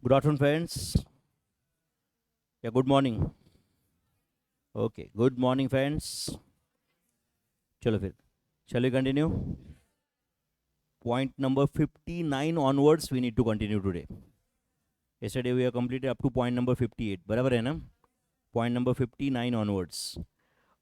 Good afternoon, friends. Yeah, good morning. Okay, good morning, friends. चलो फिर, shall we continue? Point number 59 onwards, we need to continue today. Yesterday we have completed up to point number 58. बराबर है ना? Point number 59 onwards.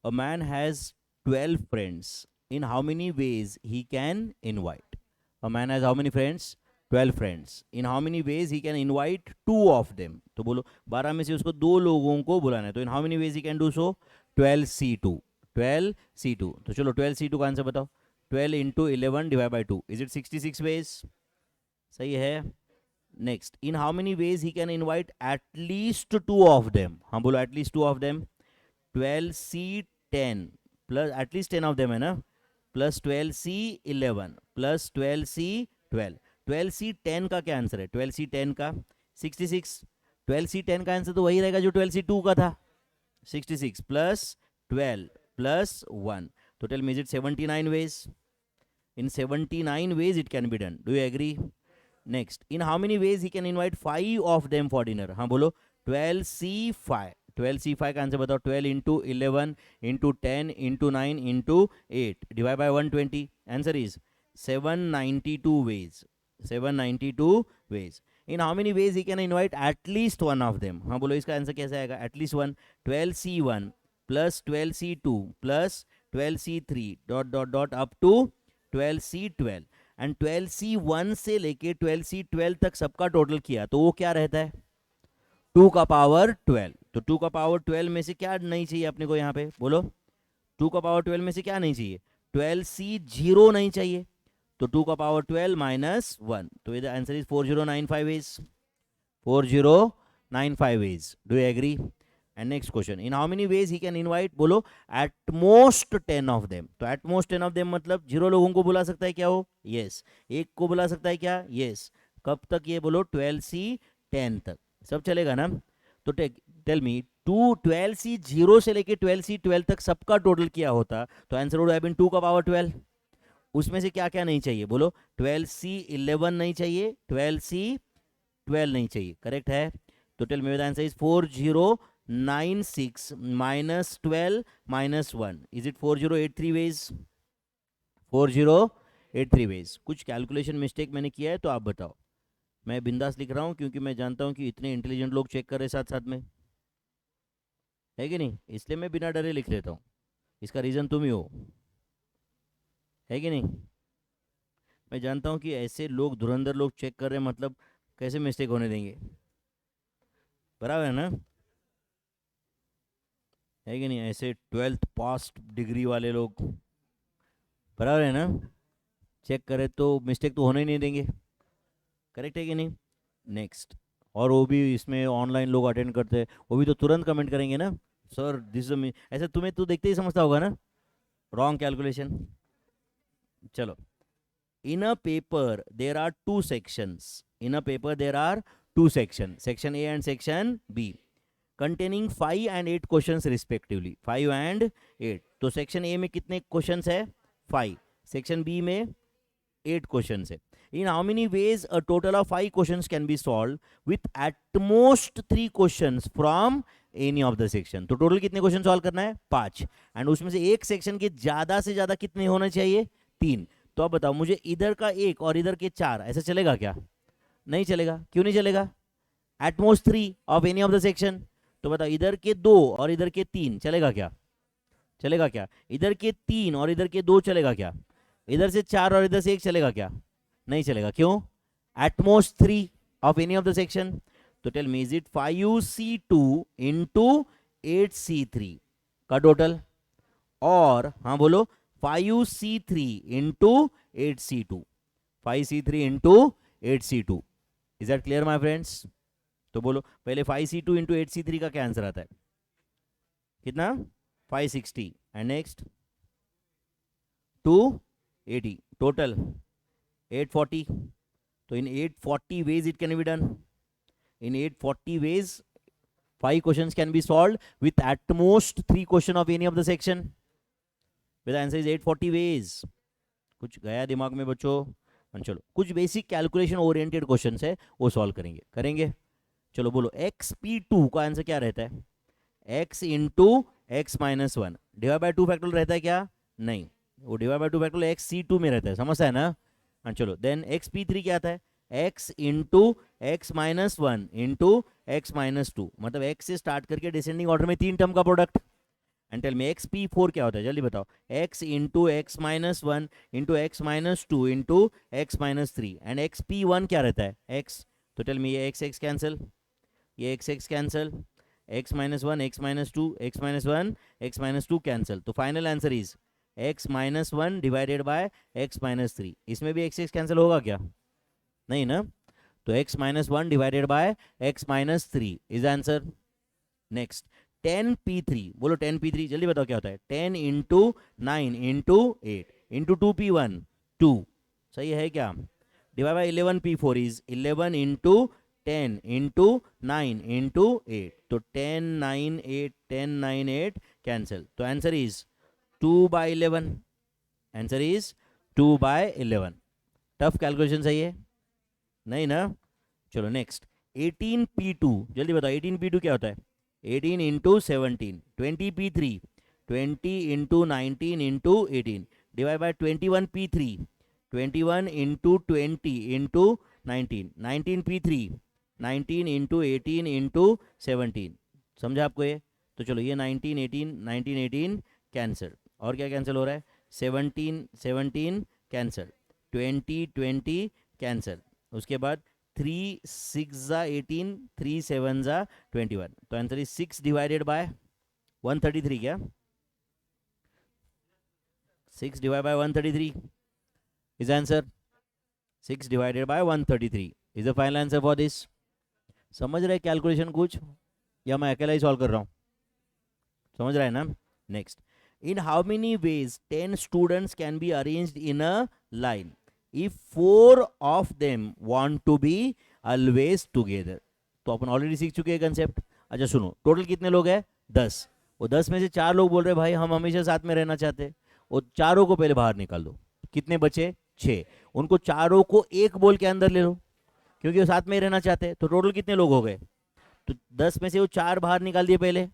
A man has 12 friends. In how many ways he can invite? A man has how many friends? 12 friends. In how many ways he can invite two of them? तो बोलो 12 में से उसको दो लोगों को बुलाना है, तो in how many ways he can do so? 12C2. 12C2. तो चलो 12C2 का आंसर बताओ. 12 into 11 divided by 2. Is it 66 ways? सही है. Next, in how many ways he can invite at least two of them? हाँ बोलो at least two of them. 12C10 plus at least 10 of them है ना, plus 12C11 plus 12C12. 12C10 का क्या answer है? 12C10 का 66. 12C10 का answer तो वही रहेगा जो 12C2 का था. 66 प्लस 12 प्लस 1. तो tell me, is it 79 ways? In 79 ways it can be done. Do you agree? Next, in how many ways he can invite 5 of them for dinner? हाँ बोलो 12C5. 12C5 का answer बताओ. 12 into 11 into 10 into 9 into 8 divide by 120. Answer is 792 ways. 792 ways. In how many ways he can invite at least one of them? हाँ बोलो इसका answer कैसे आएगा? At least one. 12C1 plus 12C2 plus 12C3 dot dot dot up to 12C12. And 12C1 से लेके 12C12 तक सबका total किया तो वो क्या रहता है? 2 का पावर 12. तो 2 का पावर 12 में से क्या नहीं चाहिए अपने को? यहाँ पे बोलो 2 का पावर 12 में से क्या नहीं चाहिए? 12C0 नहीं चाहिए. तो 2 का पावर 12 माइनस 1. तो इधर answer is 4095 is 4095 is. Do you agree? And next question, in how many ways he can invite? बोलो at most 10 of them. तो at most 10 of them मतलब 0 लोगों को बुला सकता है क्या वो? Yes. एक को बुला सकता है क्या? Yes. कब तक ये बोलो? 12C10 तक. सब चलेगा ना? तो टेल मी 12C0 से लेके 12C12 तक सबका टोटल किया होता तो आंसर वुड हैव बीन 2 का पावर 12. उसमें से क्या क्या नहीं चाहिए? बोलो 12C11 नहीं चाहिए, 12C12 नहीं चाहिए. करेक्ट है? तो tell me the answer is 4096 minus 12 minus 1. Is it 4083 ways? 4083 ways. कुछ कैलकुलेशन मिस्टेक मैंने किया है तो आप बताओ. मैं बिंदास लिख रहा हूँ क्योंकि मैं जानता हूँ कि इतने इंटेलिजेंट लोग चेक कर रहे साथ साथ में, है कि नहीं? इसलिए मैं बिना डरे लिख लेता हूँ. इसका रीज़न तुम ही हो, है कि नहीं? मैं जानता हूँ कि ऐसे लोग, धुरंधर लोग चेक कर रहे हैं, मतलब कैसे मिस्टेक होने देंगे? बराबर है ना? है कि नहीं? ऐसे 12th पास डिग्री वाले लोग, बराबर है ना? चेक करे तो मिस्टेक तो होने ही नहीं देंगे. करेक्ट है कि नहीं? नेक्स्ट, और वो भी इसमें ऑनलाइन लोग अटेंड करते हैं, वो भी तो तुरंत कमेंट करेंगे ना, सर दिस ऐसे तुम्हें तो देखते ही समझता होगा ना, रॉन्ग कैलकुलेशन. चलो, in a paper there are two sections. In a paper there are two section, section A and section B, containing 5 and 8 questions respectively. 5 and 8. तो सेक्शन ए में कितने क्वेश्चंस है? 5. सेक्शन बी में 8 questions है. इन how many veg a total of 5 questions can be solve with at most 3 questions from any of the section. तो total कितने question solve करना है? 5. एंड उसमें से एक सेक्शन के ज्यादा से ज्यादा कितने होने चाहिए? 3. तो अब बताओ मुझे, इधर का 1 और इधर के 4, ऐसा चलेगा क्या? नहीं चलेगा. क्यों नहीं चलेगा? At most 3 of any of the section. तो बताओ इधर के 2 और इधर के 3 चलेगा क्या? चलेगा क्या? इधर के 3 और इधर के 2 चलेगा क्या? इधर से 4 और इधर से 1 चलेगा क्या? नहीं चलेगा. क्यों? At most 3 of any of the section. तो tell me, is it 5C2 into 8C3 का टोटल, और हाँ बोलो 5C3 into 8C2. 5C3 into 8C2. Is that clear my friends? तो बोलो पहले 5C2 इंटू 8C3 का क्या आंसर आता है? कितना? 560. And next 280. टोटल 840. तो इन 840 ways it can be done. In 840 ways 5 questions can be solved with at most 3 question of any of the section. The answer is 840 ways. कुछ गया दिमाग में बच्चों? चलो कुछ बेसिक कैलकुलेशन ओरिएंटेड क्वेश्चन है वो सॉल्व करेंगे. चलो बोलो एक्स पी टू का आंसर क्या रहता है? X into x minus one divide by two factorial रहता है क्या? नहीं, वो divide by two factorial x C two में रहता है, समझता है ना? हाँ चलो, देन एक्स पी थ्री क्या आता है? X into x minus one into x minus two, मतलब एक्स से स्टार्ट करके डिसेंडिंग ऑर्डर में तीन टर्म का product. And tell me x P four क्या होता है, जल्दी बताओ। X into x minus one into x minus two into x minus three, and x P one क्या रहता है? एक्स। तो टेल मी ये एक्स एक्स कैंसिल, ये x x cancel, x minus one x minus two x minus one x minus two cancel, तो final answer is x minus one divided by x minus three. इसमें भी x x cancel होगा क्या? नहीं ना, तो x minus one divided by x minus three is answer. Next 10p3, बोलो 10p3, जल्दी बताओ क्या होता है? 10 इंटू 9 इंटू 8 इंटू 2p1 2, सही है क्या? Divide by 11p4 is 11 into 10 into 9 into 8, तो 10 9 8 10 9 8 कैंसिल, तो answer is 2/11। Answer is 2/11। Tough calculation सही है? नहीं ना, चलो नेक्स्ट 18p2, जल्दी बताओ 18p2 क्या होता है? 18 into 17, 20p3, 20 into 19 into 18 divide by 21p3, 21 into 20 into 19, 19p3, 19 into 18 into 17, समझा आपको ये? तो चलो ये 19 18 19 18 कैंसिल, और क्या कैंसिल हो रहा है? 17 17 कैंसिल, 20 20 कैंसिल, उसके बाद 3 6 जा 18, 3 7 जा 21, तो आंसर इज 6 डिवाइडेड बाय 133, क्या 6 divide by 133 is answer. 6 divided by 133 is the final answer for this. समझ रहे कैलकुलेशन कुछ, या मैं अकेला ही सॉल्व कर रहा हूँ? समझ रहा है ना? Next, in how many veg 10 students can be arranged in a line if 4 of them want to be always together? तो अपन ऑलरेडी सीख चुके हैं कंसेप्ट। अच्छा सुनो, टोटल कितने लोग हैं? 10। वो 10 में से 4 लोग बोल रहे भाई हम हमेशा साथ में रहना चाहते हैं, वो चारों को पहले बाहर निकाल दो। कितने बचे? 6। उनको चारों को एक बॉल के अंदर ले लो, क्योंकि वो साथ में ही रहना चाहते हैं। तो टोटल कितने लोग हो गए? तो 10 में से वो 4 बाहर निकाल दिए पहले,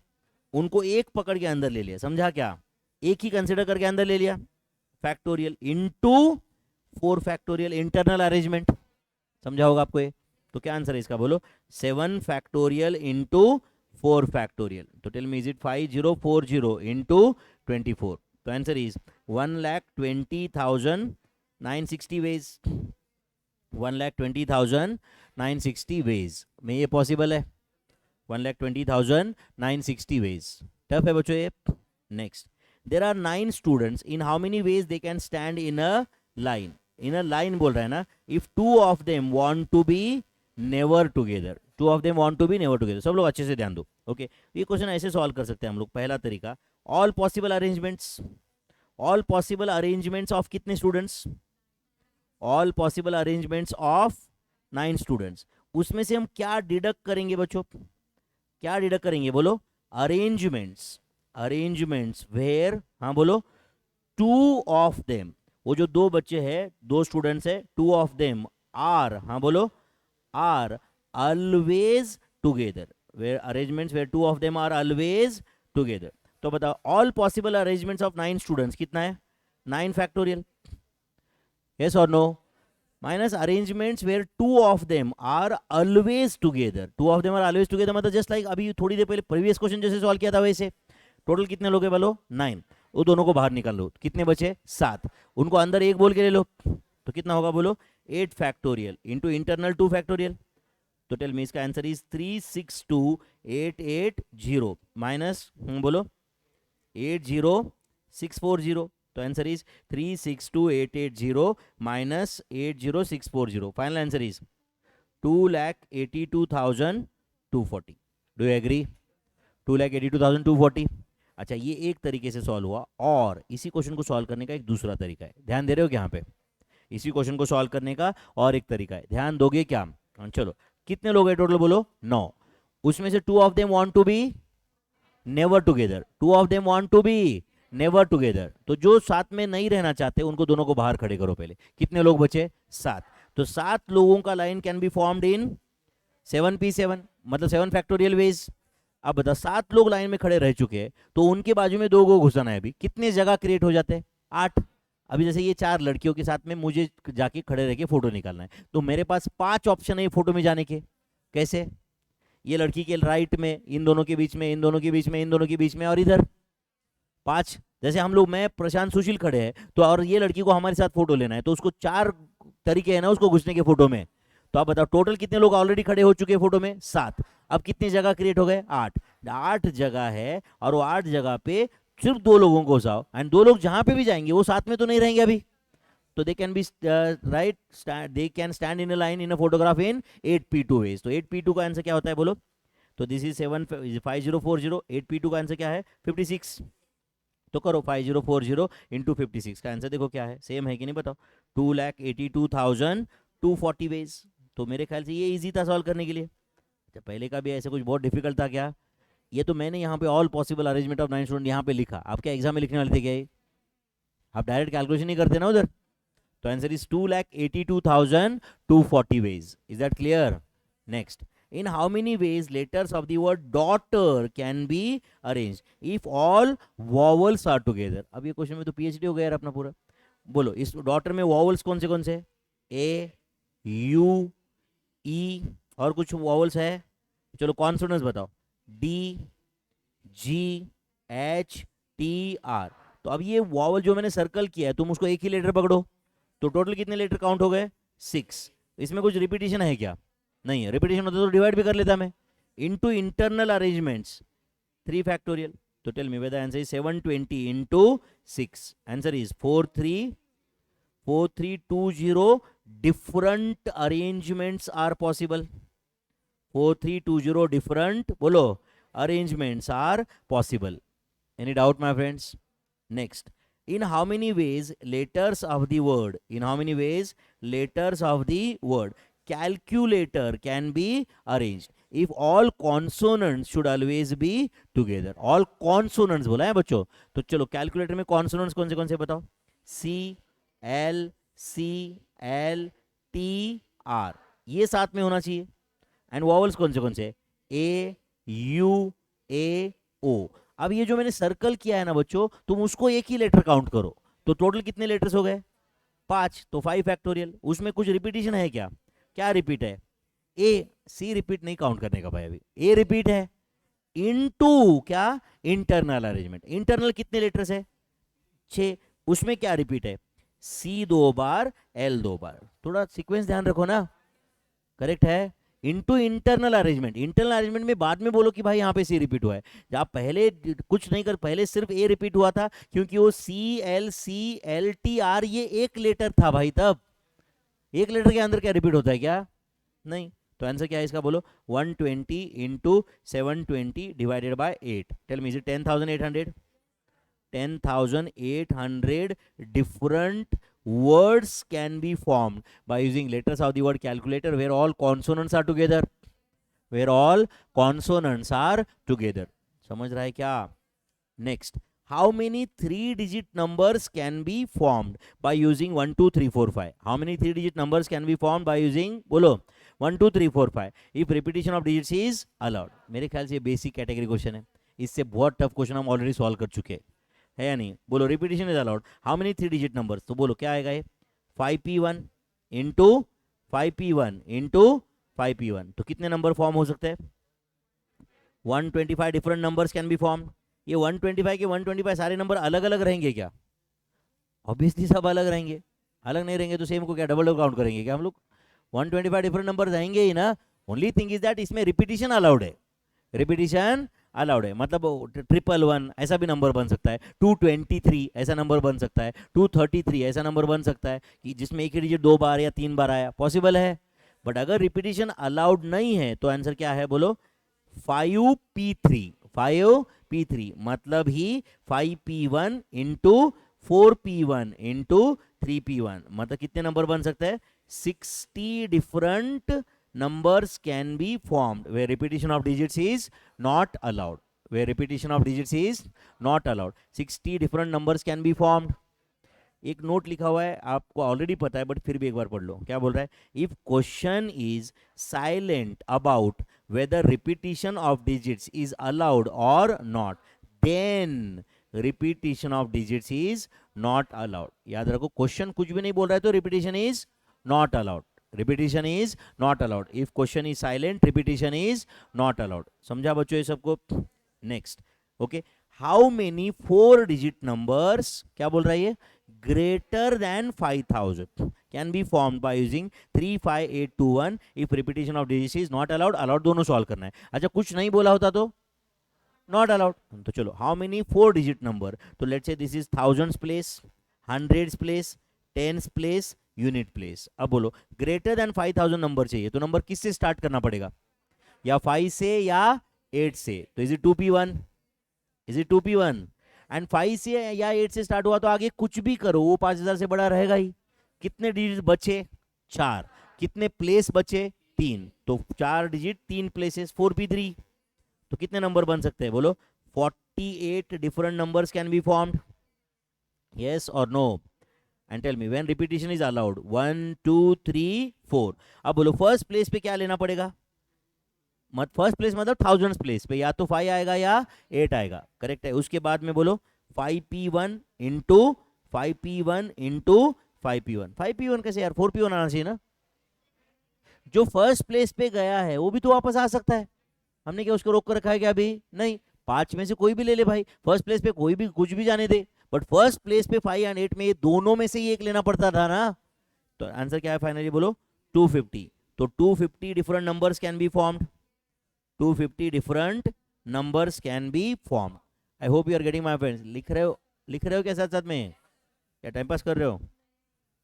उनको एक पकड़ के अंदर ले लिया, समझा क्या? एक ही कंसिडर करके अंदर ले लिया, factorial into 4 factorial, internal arrangement, समझा होगा आपको ये? तो क्या आंसर है इसका बोलो? 7 फैक्टोरियल इंटू 4 फैक्टोरियल, तो tell me is it 5040 into 24, तो आंसर इज 1,20,960 वेज, 1,20,960 वेज में ये पॉसिबल है, 1,20,960 वेज। टफ है बच्चों ये। Next, there are 9 students, in how many ways they can stand in a line? In a line बोल रहा है ना, if 2 of them want to be never together, 2 of them want to be never together. सब लोग अच्छे से ध्यान दो, ओके? ये क्वेश्चन ऐसे सॉल्व कर सकते हैं हम लोग। पहला तरीका, all possible arrangements, all possible arrangements of कितने students? All possible arrangements of 9 students, उसमें से हम क्या डिडक्ट करेंगे बच्चों? क्या डिडक्ट करेंगे बोलो? अरेंजमेंट्स, अरेंजमेंट्स वेयर, हाँ बोलो, 2 ऑफ देम, वो जो 2 बच्चे हैं, 2 स्टूडेंट्स है, 2 ऑफ देम आर, हाँ बोलो, are always together, where arrangements where 2 of them are always together. तो बताओ all possible arrangements of 9 students कितना है? 9 फैक्टोरियल, यस और no? Minus arrangements where 2 of them are always together, 2 of them are always together, मतलब just like अभी थोड़ी देर पहले previous question जैसे सॉल्व किया था वैसे। टोटल कितने लोग हैं बोलो? 9। वो दोनों को बाहर निकाल लो, कितने बचे? 7। उनको अंदर एक बोल के ले लो, तो कितना होगा बोलो? 8 फैक्टोरियल इंटू इंटरनल 2 फैक्टोरियल, तो टेल मी इसका आंसर इज 362,880 माइनस बोलो 80640, तो answer is 362,880 minus 80640, final answer is 2,82,240। Do you agree? 2,82,240। अच्छा, ये एक तरीके से सॉल्व हुआ, और इसी क्वेश्चन को सॉल्व करने का एक दूसरा तरीका है, ध्यान दे रहे हो क्या यहाँ पे? इसी क्वेश्चन को सॉल्व करने का और एक तरीका है, ध्यान दोगे क्या? चलो, कितने लोग हैं टोटल बोलो? 9। उसमें से 2 of them want to be never together, 2 of them want to be never together, तो जो साथ में नहीं रहना चाहते उनको दोनों को बाहर खड़े करो पहले। कितने लोग बचे? 7। तो 7 लोगों का line can be formed in 7p7, मतलब 7 फैक्टोरियल वेज। अब बता 7 लोग लाइन में खड़े रह चुके हैं तो उनके बाजू में 2 को घुसाना है, अभी कितने जगह क्रिएट हो जाते हैं? 8। अभी जैसे ये 4 लड़कियों के साथ में मुझे जाके खड़े रह के फोटो निकालना है, तो मेरे पास 5 ऑप्शन है ये फोटो में जाने के। कैसे? ये लड़की के राइट में, इन दोनों के बीच में, इन दोनों के बीच में, इन दोनों के बीच में, और इधर 5। जैसे हम लोग, मैं प्रशांत सुशील खड़े हैं तो, और ये लड़की को हमारे साथ फोटो लेना है, तो उसको 4 तरीके हैं ना उसको घुसने के फोटो में। तो आप बताओ टोटल कितने लोग ऑलरेडी खड़े हो चुके हैं फोटो में? 7। अब कितनी जगह क्रिएट हो गए? 8। 8 जगह है और वो 8 जगह पे सिर्फ 2 लोगों को घुसाओ, एंड 2 लोग जहां पे भी जाएंगे वो साथ में तो नहीं रहेंगे अभी, तो they can be right, they can stand in a line in a photograph इन 8p2 वेज। तो 8p2 का आंसर क्या होता है बोलो? तो दिस इज 5040, 8p2 का आंसर क्या है? 56। तो करो 5040 इंटू 56 का आंसर देखो क्या है, सेम है कि नहीं बताओ? 2,82,240 वेज। तो मेरे ख्याल से ये इजी था सॉल्व करने के लिए। अच्छा, पहले का भी ऐसे कुछ बहुत डिफिकल्ट था क्या? ये तो मैंने यहाँ पे all possible arrangement of 9 student यहाँ पे लिखा, आप क्या एग्जाम में लिखने वाले थे क्या ये? आप डायरेक्ट कैलकुलेशन नहीं करते ना उधर। तो answer is 2,82,240 ways. Is that clear? Next, in how many ways letters of the word daughter can be arranged if all vowels are together? अब ये क्वेश्चन में तो पीएचडी हो गया यार अपना पूरा। बोलो इस डॉटर में वॉवल्स कौन से? ए, यू, ई, और कुछ वॉवल्स है? चलो कॉन्सोनेंट्स बताओ। D, G, H, T, R. तो अब ये वॉवल जो मैंने सर्कल किया है, तुम उसको एक ही लेटर पकड़ो, तो टोटल कितने लेटर काउंट हो गए? 6। इसमें कुछ रिपीटिशन है क्या? नहीं है। रिपीटिशन होता तो डिवाइड भी कर लेता मैं। Into internal arrangements 3 factorial. तो tell me whether answer is 720 into 6। Answer is 4320 different arrangements are possible. 4320 different, बोलो, arrangements are possible. Any doubt my friends? Next, in how many ways letters of the word, in how many ways letters of the word calculator can be arranged if all consonants should always be together? all consonants बोला है बच्चों। तो चलो calculator में consonants कौन से बताओ? C, L, C, L, T, R, ये साथ में होना चाहिए। एंड वॉवल्स कौन से? A, U, A, O। अब ये जो मैंने सर्कल किया है ना बच्चों, तुम उसको एक ही लेटर काउंट करो, तो टोटल कितने लेटर्स हो गए? 5। तो 5 फैक्टोरियल। उसमें कुछ रिपीटिशन है क्या? क्या रिपीट है? ए, सी रिपीट नहीं काउंट करने का भाई, अभी ए रिपीट है। इनटू क्या? Internal arrangement. इंटरनल कितने लेटर्स है? 6। उसमें क्या रिपीट है? सी 2 बार, एल 2 बार। थोड़ा सीक्वेंस ध्यान रखो ना, करेक्ट है। Into internal arrangement. Internal arrangement में बाद में बोलो कि भाई यहाँ पे सी रिपीट हुआ है, जब पहले कुछ नहीं कर, पहले सिर्फ ए रिपीट हुआ था क्योंकि वो सी एल टी आर ये एक लेटर था भाई, तब एक लेटर के अंदर क्या रिपीट होता है क्या? नहीं। तो आंसर क्या है इसका बोलो? 120 into 720 divided by 8। Tell me, is it 10,800? 10,800 different words can be formed by using letters of the word calculator where all consonants are together, where all consonants are together. समझ रहा है क्या? Next, how many 3-digit numbers can be formed by using 1 2 3 4 5? How many 3-digit numbers can be formed by using, बोलो, 1 2 3 4 5 if repetition of digits is allowed? मेरे ख्याल से ये basic category question है, इससे बहुत टफ क्वेश्चन हम ऑलरेडी सॉल्व कर चुके हैं, है या नहीं? बोलो repetition is allowed. How many 3-digit numbers? तो बोलो क्या आएगा ये? 5p1 into 5p1 into 5p1। तो कितने नंबर फॉर्म हो सकते हैं? 125 different numbers can be form. ये 125 के 125 सारे नंबर अलग अलग रहेंगे क्या? ऑब्वियसली सब अलग रहेंगे। अलग नहीं रहेंगे तो सेम को क्या डबल काउंट करेंगे क्या हम लोग? 125 डिफरेंट नंबर रहेंगे ही ना। ओनली थिंग इज दैट इसमें रिपीटिशन अलाउड है। रिपीटिशन अलाउड है, मतलब 111 ऐसा भी नंबर बन सकता है, 223 ऐसा नंबर बन सकता है, 233 ऐसा नंबर बन सकता है कि जिसमें एक ही डिजिट 2 बार या 3 बार आया, पॉसिबल है। बट अगर रिपीटिशन अलाउड नहीं है तो आंसर क्या है बोलो? 5p3। 5p3 मतलब ही 5p1 into 4p1 into 3p1, मतलब कितने नंबर बन सकते हैं? 60 different numbers can be formed where repetition of digits is not allowed, where repetition of digits is not allowed. 60 different numbers can be formed. एक note लिखा हुआ है, आपको ऑलरेडी पता है बट फिर भी एक बार पढ़ लो। क्या बोल रहा है? If question is silent about whether repetition of digits is allowed or not, then repetition of digits is not allowed. याद रखो, क्वेश्चन कुछ भी नहीं बोल रहा है तो repetition is not allowed. Repetition is not allowed. If question is silent, repetition is not allowed. समझा बच्चों ये सबको? Next, okay. How many 4-digit numbers, क्या बोल रहा है ये, greater than 5000 can be formed by using 35821 if repetition of digits is not allowed? allowed दोनों सॉल्व करना है. अच्छा कुछ नहीं बोला होता तो not allowed. तो चलो, how many 4-digit number, तो let's say this is thousands place, hundreds place, tens place, unit place. अब बोलो ग्रेटर देन 5000 नंबर चाहिए तो नंबर किससे स्टार्ट करना पड़ेगा, या 5 से या 8 से. तो is it 2p1, is it 2p1? And 5 से या 8 से स्टार्ट हुआ तो आगे कुछ भी करो वो 5000 से बड़ा रहेगा ही. कितने डिजिट बचे, 4. कितने प्लेस बचे, 3. तो 4 डिजिट 3 प्लेसेस, 4p3. तो कितने नंबर बन सकते हैं बोलो, 48 different numbers can be formed. Yes और no? And tell me when repetition is allowed. 1 2 3 4. अब बोलो फर्स्ट प्लेस पे क्या लेना पड़ेगा, मत फर्स्ट प्लेस मतलब थाउजेंड्स प्लेस पे या तो 5 आएगा या 8 आएगा. करेक्ट है. उसके बाद में बोलो 5p1 into 5p1 into 5p1. 5p1 कैसे यार, 4p1 आना चाहिए ना. जो फर्स्ट प्लेस पे गया है वो भी तो वापस आ सकता है. हमने क्या उसको रोक कर रखा है क्या अभी? नहीं. 5 में से कोई भी ले ले भाई, फर्स्ट प्लेस पे कोई भी कुछ भी जाने दे, बट फर्स्ट प्लेस पे 5 एंड 8 में ये दोनों में से ही एक लेना पड़ता था ना. तो आंसर क्या है फाइनली बोलो, 250. तो 250 different numbers can be formed. 250 different numbers can be form. I hope you are getting my friends. लिख रहे हो क्या साथ साथ में, या टाइम पास कर रहे हो?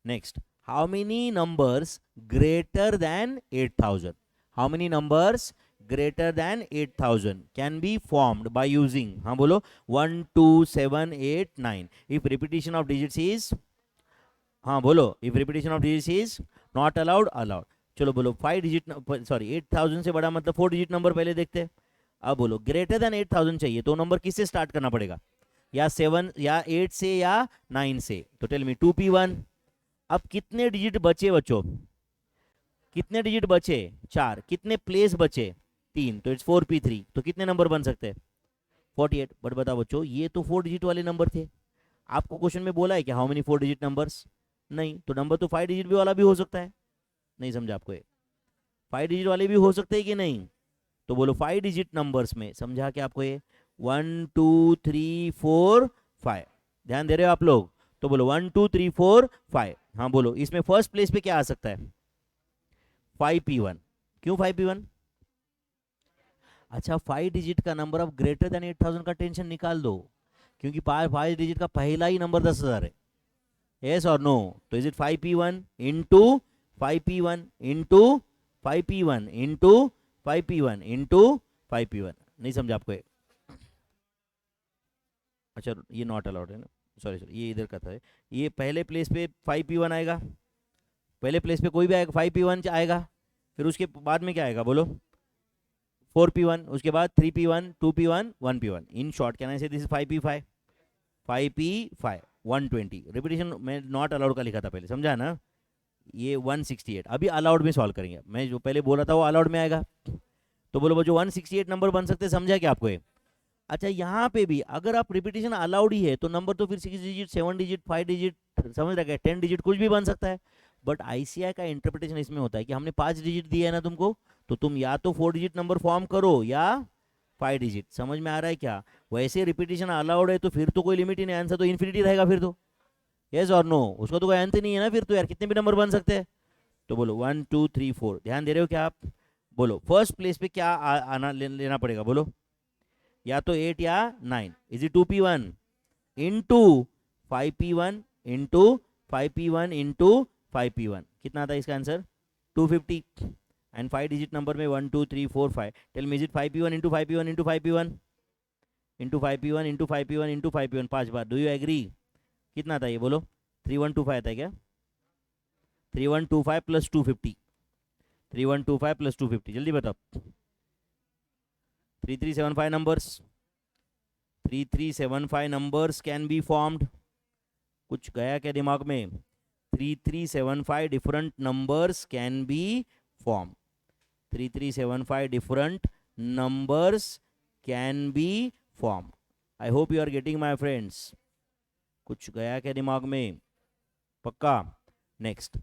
Next, how many numbers greater than 8000, how many numbers greater than 8000 can be formed by using, हाँ बोलो, 1 2 7 8 9 if repetition of digits is, हाँ बोलो, if repetition of digits is not allowed, allowed. चलो बोलो 5 digit, sorry 8000 से बड़ा मतलब 4 digit number पहले देखते हैं. अब बोलो ग्रेटर देन 8000 चाहिए तो नंबर किससे स्टार्ट करना पड़ेगा, या 7 या 8 से या 9 से. तो टेल मी 2p1. अब कितने डिजिट बचे बच्चों, कितने डिजिट बचे, 4. कितने प्लेस बचे, 3. तो इट्स 4p3. तो कितने नंबर बन सकते हैं, 48. बट बताओ बच्चों ये तो 4 डिजिट वाले नंबर थे. आपको क्वेश्चन में बोला है कि हाउ मेनी 4 डिजिट नंबर्स, नहीं. तो नंबर तो 5 डिजिट भी वाला भी हो सकता है. नहीं समझा आपको, ये 5 डिजिट वाले भी हो सकते हैं कि नहीं. तो बोलो 5 डिजिट नंबर्स में, समझा क्या आपको ये, 1 2 3 4 5. ध्यान दे रहे हो आप लोग. तो बोलो 1 2 3 4 5. हाँ बोलो, इसमें फर्स्ट प्लेस पे क्या आ सकता है, 5p1. क्यों 5p1? अच्छा 5 डिजिट का नंबर ऑफ ग्रेटर देन 8000 का टेंशन निकाल दो, क्योंकि 5 डिजिट का पहला ही नंबर 10,000 है. यस और नो? तो is it 5p1 into 5p1 into 5p1 into 5p1 into 5p1. नहीं समझा आपको ये? अच्छा ये नॉट अलाउड है ना, सॉरी ये इधर का था. ये पहले प्लेस पे 5p1 आएगा, पहले प्लेस पे कोई भी आएगा 5p1 आएगा. फिर उसके बाद में क्या आएगा बोलो, 4p1. उसके बाद 3p1 2p1 1p1. In short can I से this is 5p5, 5p5 120. Repetition मैं नॉट अलाउड का लिखा था पहले, समझा ना. ये 168 अभी अलाउड में सॉल्व करेंगे. मैं जो पहले बोला था वो अलाउड में आएगा. तो बोलो जो 168 नंबर बन सकते हैं, समझा क्या आपको ये? अच्छा यहाँ पे भी अगर आप रिपीटिशन अलाउड ही है तो नंबर तो फिर 6 डिजिट 7 डिजिट 5 डिजिट, समझ रहे, 10 डिजिट कुछ भी बन सकता है. बट आईसीआई का इंटरप्रिटेशन इसमें होता है कि हमने 5 डिजिट दिया है ना तुमको, तो तुम या तो 4 डिजिट नंबर फॉर्म करो या 5 डिजिट. समझ में आ रहा है क्या? वैसे रिपीटिशन अलाउड है तो फिर तो कोई लिमिट ही नहीं, आंसर तो इन्फिनिटी रहेगा फिर तो. यस और नो? उसका तो कोई अंत नहीं है ना फिर तो यार, कितने भी नंबर बन सकते हैं. तो बोलो 1 2 3 4. ध्यान दे रहे हो क्या आप? बोलो फर्स्ट प्लेस पे क्या आना लेना पड़ेगा बोलो, या तो 8 या 9. Is it 2p1 into 5p1 into 5p1 into 5p1. कितना आता है इसका आंसर, 250. एंड 5 डिजिट नंबर में 1 2 3 4 5. Tell me is it 5p1 into 5p1 into 5p1 into 5p1 into 5p1 into 5p1 5 बार. Do you agree? कितना आता है ये बोलो, 3125 आता है क्या, 3125 प्लस 250, 3125 प्लस 250. जल्दी बताओ. 3375 numbers, 3375 numbers can be formed. कुछ गया क्या दिमाग में? 3375 different numbers can be formed. 3375 different numbers can be formed. I hope you are getting my friends. कुछ गया क्या दिमाग में? पक्का? Next,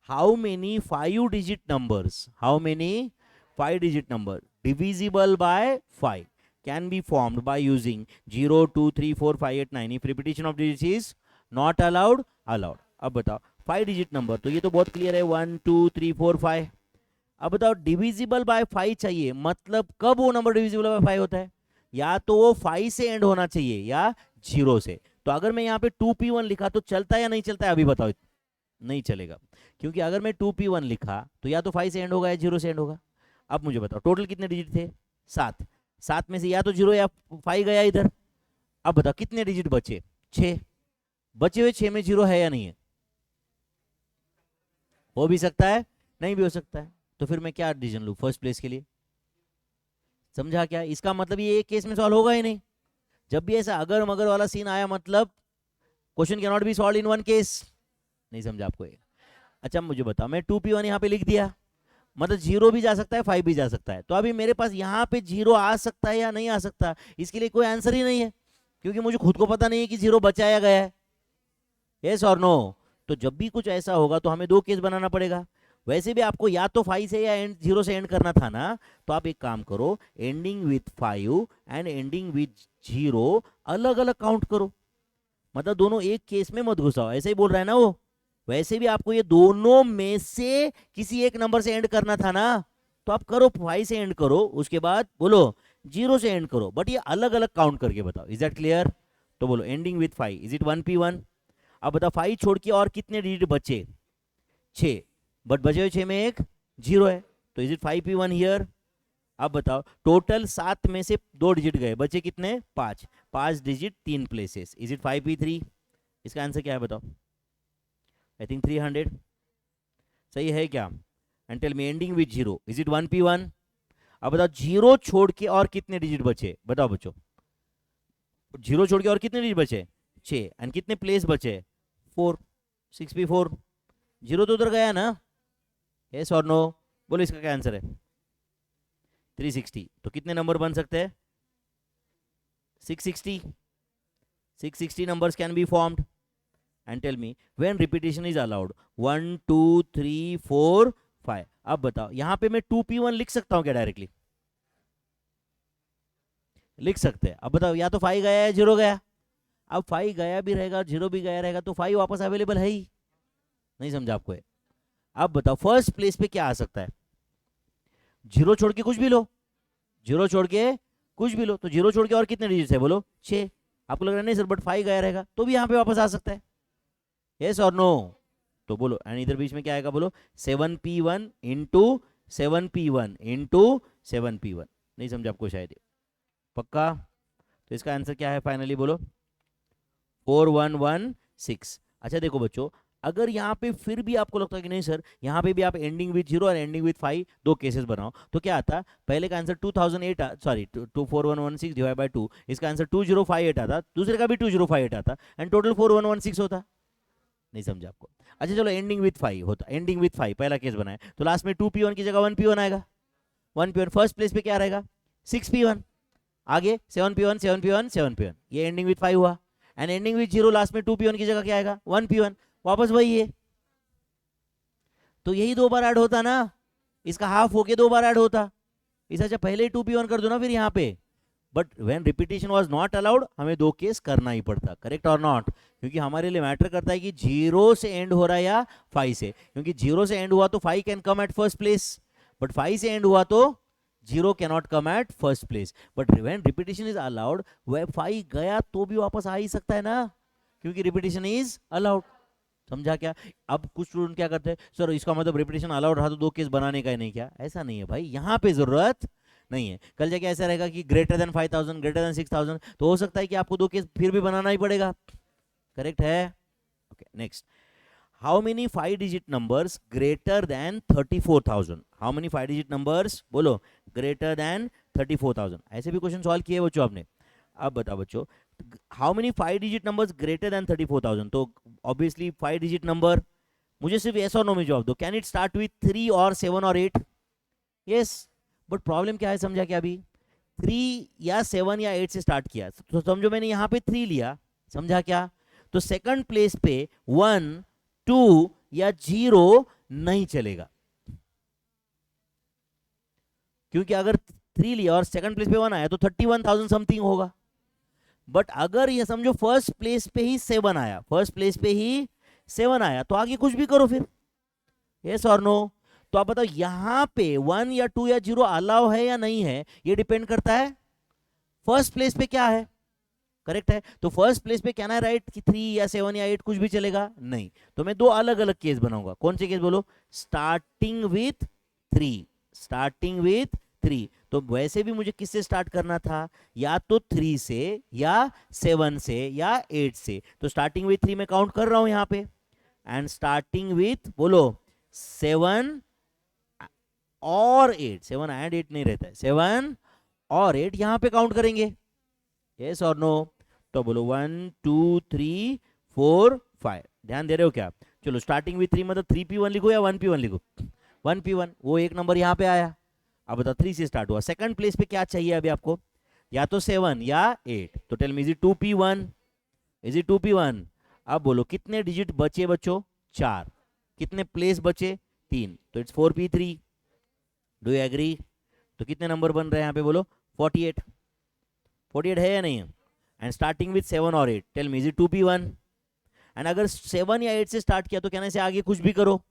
how many 5-digit numbers, how many 5-digit number divisible by 5 can be formed by using 0 2 3 4 5 8 9? if repetition of digits is not allowed, allowed. अब बताओ 5-digit number, तो ये तो बहुत क्लियर है, 1 2 3 4 5. अब बताओ डिविजिबल बाय 5 चाहिए, मतलब कब वो नंबर डिविजिबल बाय 5 होता है? या तो वो 5 से एंड होना चाहिए या 0 से. तो अगर मैं यहाँ पे 2p1 लिखा तो चलता है या नहीं चलता है? अभी बताओ. नहीं चलेगा, क्योंकि अगर मैं 2p1 लिखा तो या तो 5 से एंड होगा या 0 से एंड होगा. अब मुझे बताओ टोटल कितने डिजिट थे? 7. 7 में से या तो 0 या 5 गया इधर. अब बताओ कितने डिजिट बचे? 6. बचे हुए 6 में 0 है या नहीं है? हो भी सकता है, नहीं भी हो सकता है. तो फिर मैं क्या डिसीजन लूं फर्स्ट प्लेस के लिए? समझा क्या? इसका मतलब ये एक केस में सॉल्व होगा ही नहीं. जब भी ऐसा अगर मगर वाला सीन आया, मतलब question can not be solve in one case. नहीं समझा आपको ये? अच्छा मुझे बताओ, मैं 2p1 यहाँ पे लिख दिया, मतलब 0 भी जा सकता है 5 भी जा सकता है. तो अभी मेरे पास यहाँ पे 0 आ सकता है या नहीं आ सकता? इसके लिए कोई आंसर ही नहीं है, क्योंकि मुझे खुद को पता नहीं है कि 0 बचाया गया है. यस और नो? तो जब भी कुछ ऐसा होगा तो हमें 2 केस बनाना पड़ेगा. वैसे भी आपको या तो 5 से या 0 से एंड करना था ना, तो आप एक काम करो, ending with 5 and ending with 0 अलग अलग काउंट करो. मतलब दोनों एक केस में मत घुसाओ, ऐसे ही बोल रहा है ना वो. वैसे भी आपको ये दोनों में से किसी एक नंबर से एंड करना था ना, तो आप करो 5 से एंड करो, उसके बाद बोलो 0 से एंड करो, बट ये अलग अलग काउंट करके बताओ. Is that clear? तो बोलो ending with 5, is it 1p1? अब बताओ 5 छोड़ के और कितने डिजिट बचे? 6. बट बचे हुए 6 में एक 0 है, तो इज इट 5p1 हियर? अब बताओ टोटल 7 में से 2 डिजिट गए, बचे कितने? 5. 5 digit 3 places, is it 5p3? इसका आंसर क्या है बताओ? I think 300. सही है क्या? And tell me ending with 0, is it 1p1? अब बताओ 0 छोड़ के और कितने डिजिट बचे? बताओ बच्चों, 0 छोड़ के और कितने डिजिट बचे? 6. एंड कितने प्लेस बचे? 4. 6p4. 0 तो उधर गया ना? यस और नो? बोलो इसका क्या आंसर है? 360. तो कितने नंबर बन सकते हैं? 660. 660 numbers can be formed. And tell me when repetition is allowed? 1 2 3 4 5. अब बताओ यहाँ पे मैं 2p1 लिख सकता हूँ क्या डायरेक्टली? लिख सकते हैं. अब बताओ या तो 5 गया या 0 गया. अब 5 गया भी रहेगा 0 भी गया रहेगा, तो 5 वापस अवेलेबल है ही नहीं. समझा आपको? अब बताओ फर्स्ट प्लेस पे क्या आ सकता है? 0 छोड़ के कुछ भी लो, 0 छोड़ के कुछ भी लो. तो 0 छोड़ के और कितने डिजिट है? बोलो 6. आपको लग रहा है नहीं सर बट 5 गया रहेगा, तो भी यहाँ पे वापस आ सकता है. यस और नो? तो बोलो. एंड इधर बीच में क्या आएगा? बोलो 7p1 into 7p1 into 7p1. नहीं समझा आपको शायद? पक्का? तो इसका आंसर क्या है फाइनली? बोलो 4116. अच्छा देखो बच्चों, अगर यहाँ पे फिर भी आपको लगता है कि नहीं सर यहाँ पे भी आप एंडिंग विथ 0 और एंडिंग विथ 5 दो केसेस बनाओ, तो क्या आता? पहले का आंसर 2008 सॉरी 24116 डिवाइड बाय 2, इसका आंसर 2058 आता, दूसरे का भी 2058 आता, एंड टोटल 4116 होता. नहीं समझा आपको? अच्छा चलो एंडिंग विथ 5 होता, एंडिंग विथ 5 पहला केस बनाया, तो लास्ट में 2p1 की जगह 1p1 आएगा. 1p1 फर्स्ट प्लेस पे क्या रहेगा? 6p1. आगे 7p1 7p1 7p1, ये एंडिंग विथ 5 हुआ. एंड एंडिंग विथ 0 लास्ट में 2p1 की जगह क्या आएगा? 1p1. वापस वही है, तो यही 2 बार ऐड होता ना, इसका हाफ होके 2 बार ऐड होता. इस अच्छा पहले ही 2p1 कर दो ना फिर यहाँ पे. But when repetition was not allowed, हमें 2 केस करना ही पड़ता. करेक्ट और नॉट? क्योंकि हमारे लिए मैटर करता है कि 0 से एंड हो रहा है या 5 से, क्योंकि 0 से एंड हुआ तो 5 can come at first place, but 5 से एंड हुआ तो 0 cannot come at first place. But when repetition is allowed, वह 5 गया तो भी वापस आ ही सकता है ना, क्योंकि रिपीटिशन इज अलाउड. समझा क्या? अब कुछ स्टूडेंट क्या करते हैं, सर इसका मतलब रिपीटिशन अलाउड रहा तो 2 केस बनाने का ही नहीं क्या? ऐसा नहीं है भाई, यहाँ पे जरूरत नहीं है. कल जाके ऐसा रहेगा कि ग्रेटर देन 5000 ग्रेटर देन 6000, तो हो सकता है कि आपको 2 केस फिर भी बनाना ही पड़ेगा. करेक्ट है? Okay next, how many 5 digit numbers greater than 34,000? How many 5 digit numbers? बोलो ग्रेटर देन 34,000. ऐसे भी क्वेश्चन सॉल्व किए बच्चों आपने. अब बताओ बच्चों, how many 5 digit numbers greater than 34,000? तो ऑब्वियसली 5 डिजिट नंबर, मुझे सिर्फ yes और no में जवाब दो. कैन इट स्टार्ट विथ 3 और 7 और 8? यस, बट प्रॉब्लम क्या है समझा क्या? अभी 3 या 7 या 8 से स्टार्ट किया, तो समझो मैंने यहाँ पे 3 लिया, समझा क्या? तो सेकंड प्लेस पे 1, 2 या 0 नहीं चलेगा, क्योंकि अगर 3 लिया और सेकंड प्लेस पे 1 आया तो 31,000 समथिंग होगा। बट अगर ये समझो फर्स्ट प्लेस पे ही 7 आया, फर्स्ट प्लेस पे ही 7 आया, तो आगे कुछ भी करो फिर, यस और नो? तो आप बताओ यहां पे 1 या 2 या 0 अलाउ है या नहीं है, ये डिपेंड करता है फर्स्ट प्लेस पे क्या है। करेक्ट है? तो फर्स्ट प्लेस पे कहना है राइट कि 3 या 7 या 8 कुछ भी चलेगा नहीं, तो मैं दो अलग अलग केस बनाऊंगा। कौन से केस बोलो? Starting with 3, starting with 3। तो वैसे भी मुझे किससे स्टार्ट करना था? या तो 3 से या 7 से या 8 से। तो स्टार्टिंग विथ 3 में काउंट कर रहा हूं यहां पे, एंड स्टार्टिंग विथ बोलो 7 और 8, 7 एंड 8 नहीं रहता है, 7 और 8 यहां पे काउंट करेंगे, यस और नो? तो बोलो 1 2 3 4 5, ध्यान दे रहे हो क्या? चलो स्टार्टिंग विथ 3 मतलब 3p1 लिखो या 1p1 लिखो? 1p1, वो एक नंबर यहाँ पे आया। अब बताओ 3 से स्टार्ट हुआ, सेकंड प्लेस पे क्या चाहिए अभी आपको? या तो 7 या 8। तो tell me, is it 2p1? Is it 2p1? अब बोलो कितने डिजिट बचे बच्चों? 4। कितने प्लेस बचे? 3, तो it's 4p3। Do you agree? तो कितने नंबर बन रहे हैं यहाँ पे बोलो? 48। 48 है या नहीं है? एंड स्टार्टिंग विथ 7 और 8, tell me is it 2p1? And अगर 7 या 8 से स्टार्ट किया तो कहने से आगे कुछ भी करो।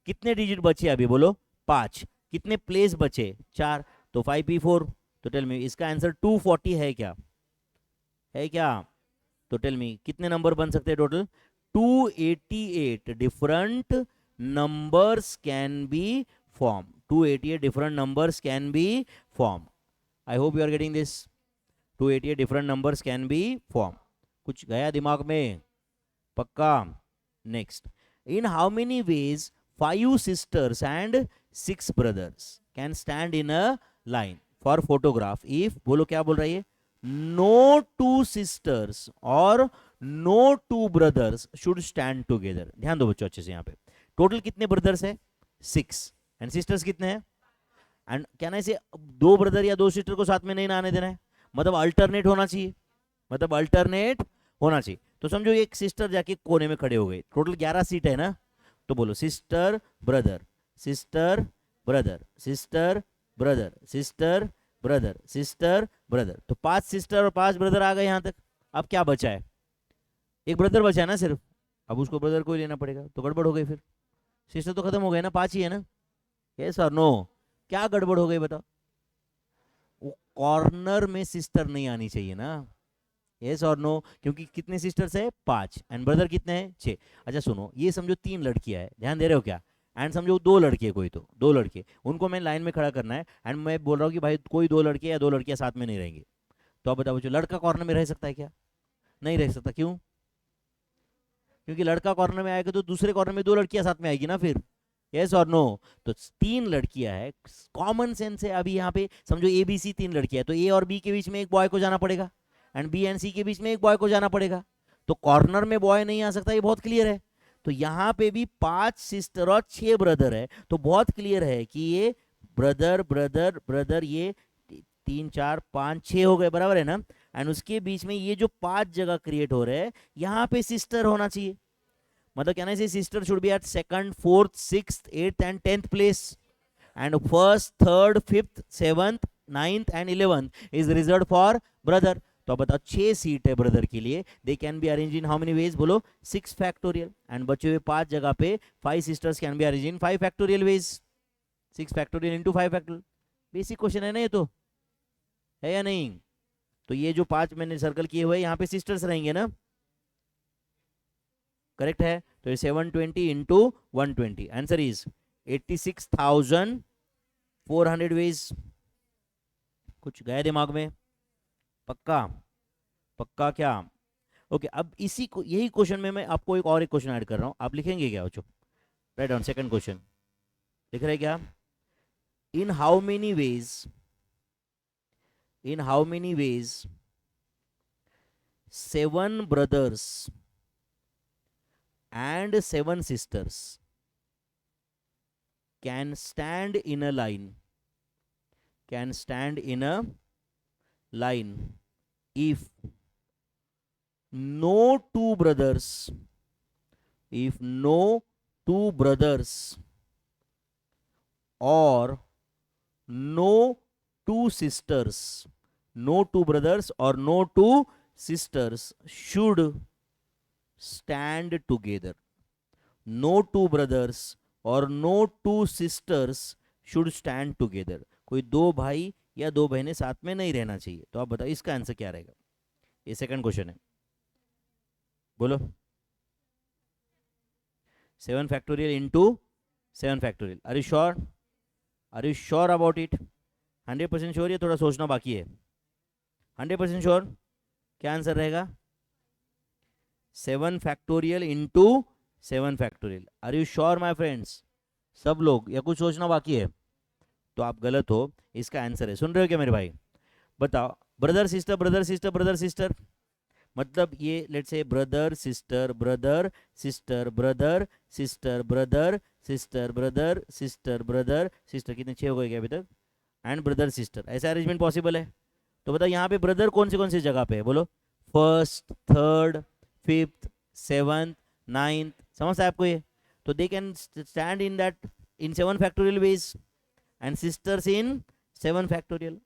कितने डिजिट बचे अभी बोलो? 5। कितने प्लेस बचे? 4, तो 5p4। तो टेल मी इसका आंसर 240 है क्या? है क्या? तो टेल मी कितने नंबर बन सकते हैं total? 288 different numbers can be form, 288 different numbers can be form. I hope you are getting this. 288 different numbers can be form. कुछ गया दिमाग में? पक्का? Next, in how many ways 5 sisters and 6 brothers can stand in a line for photograph if, बोलो क्या बोल रही है? No 2 sisters और no 2 brothers should stand together। ध्यान दो बच्चों अच्छे से, यहाँ पे टोटल कितने ब्रदर्स है? 6, एंड सिस्टर्स कितने हैं? एंड कहना है इसे 2 ब्रदर या 2 सिस्टर को साथ में नहीं आने देना है, मतलब अल्टरनेट होना चाहिए, मतलब अल्टरनेट होना चाहिए। तो समझो एक सिस्टर जाके कोने में खड़े हो गए, टोटल 11 सीट है ना, तो बोलो sister brother, sister brother, sister brother, sister brother, sister brother. तो 5 सिस्टर और 5 ब्रदर आ गए यहां तक। अब क्या बचा है? एक ब्रदर बचा है ना सिर्फ, अब उसको ब्रदर को ही लेना पड़ेगा, तो गड़बड़ हो गई फिर। सिस्टर तो खत्म हो गए ना, 5 ही है ना, यस और नो? क्या गड़बड़ हो गई बताओ? वो कॉर्नर में सिस्टर नहीं आनी चाहिए ना, यस और नो? क्योंकि कितने सिस्टर्स है? 5, एंड ब्रदर कितने हैं? 6। अच्छा सुनो, ये समझो 3 लड़कियां है, ध्यान दे रहे हो क्या? एंड समझो 2 लड़के, कोई तो 2 लड़के, उनको मैं लाइन में खड़ा करना है, एंड मैं बोल रहा हूँ कि भाई कोई 2 लड़के या 2 लड़कियां साथ में नहीं रहेंगे। तो आप बताओ बच्चों, लड़का कॉर्नर में रह सकता है क्या? नहीं रह सकता। क्यों? क्योंकि लड़का कॉर्नर में आएगा तो दूसरे कॉर्नर में 2 लड़कियां साथ में आएगी ना फिर, यस और नो? तो 3 लड़कियां है, कॉमन सेंस है। अभी यहाँ पे समझो ए बी सी 3 लड़कियां है, तो ए और बी के बीच में एक बॉय को जाना पड़ेगा, एंड बी एंड सी के बीच में एक बॉय को जाना पड़ेगा। तो कॉर्नर में बॉय नहीं आ सकता, ये बहुत क्लियर है। तो यहाँ पे भी 5 सिस्टर और 6 ब्रदर है, तो बहुत क्लियर है कि ये ब्रदर ब्रदर ब्रदर, ये 3 4 5 6 हो गए, बराबर है ना? एंड उसके बीच में ये जो 5 जगह क्रिएट हो रहे हैं, यहाँ पे सिस्टर होना चाहिए। मतलब कहना है sister should be at second, fourth, sixth, eighth and 10th place, and first, third, fifth, seventh, ninth and 11th is reserve for brother. तो बताओ 6 सीट है ब्रदर के लिए, they can be arrange in how many ways बोलो? 6 factorial. And बचे हुए 5 जगह पे 5 sisters can be arrange in 5 factorial veg, 6 factorial into 5 factorial. Basic question है ना ये, तो है या नहीं? तो ये जो 5 मैंने सर्कल किए हुए यहाँ पे सिस्टर्स रहेंगे ना, करेक्ट है? तो ये 720 इंटू 120, आंसर इज 86,400 वेज। कुछ गया दिमाग में? पक्का? पक्का क्या? ओके, अब इसी को, यही क्वेश्चन में मैं आपको एक क्वेश्चन ऐड कर रहा हूं, आप लिखेंगे क्या बच्चों? राइट डाउन सेकंड क्वेश्चन, लिख रहे क्या? इन how many veg, in how many veg 7 brothers and 7 sisters can stand in a line can stand in a line if no two brothers, if no two brothers or no two sisters, no two brothers or no two sisters should stand together. No two brothers और no two sisters should stand together. कोई दो भाई या दो बहनें साथ में नहीं रहना चाहिए. तो आप बताओ इसका आंसर क्या रहेगा. ये सेकंड क्वेश्चन है. बोलो. 7 factorial into 7 factorial. Are you sure? Are you sure about it? 100% sure या थोड़ा सोचना बाकी है? 100% श्योर. क्या आंसर रहेगा? 7 factorial into 7 factorial. Are you sure my friends? सब लोग, या कुछ सोचना बाकी है? तो आप गलत हो. इसका आंसर है, सुन रहे हो क्या मेरे भाई? बताओ. Brother sister brother sister brother sister, मतलब ये लेट से brother sister brother sister brother sister brother sister brother sister brother sister, कितने 6 हो गए क्या अभी तक? And brother sister. ऐसा अरेंजमेंट पॉसिबल है? तो बताओ यहाँ पे ब्रदर कौन सी जगह पे है? बोलो. First, third, fifth, seventh, ninth. समझता है आपको ये? तो they can stand in that in 7 factorial veg and sisters in 7 factorial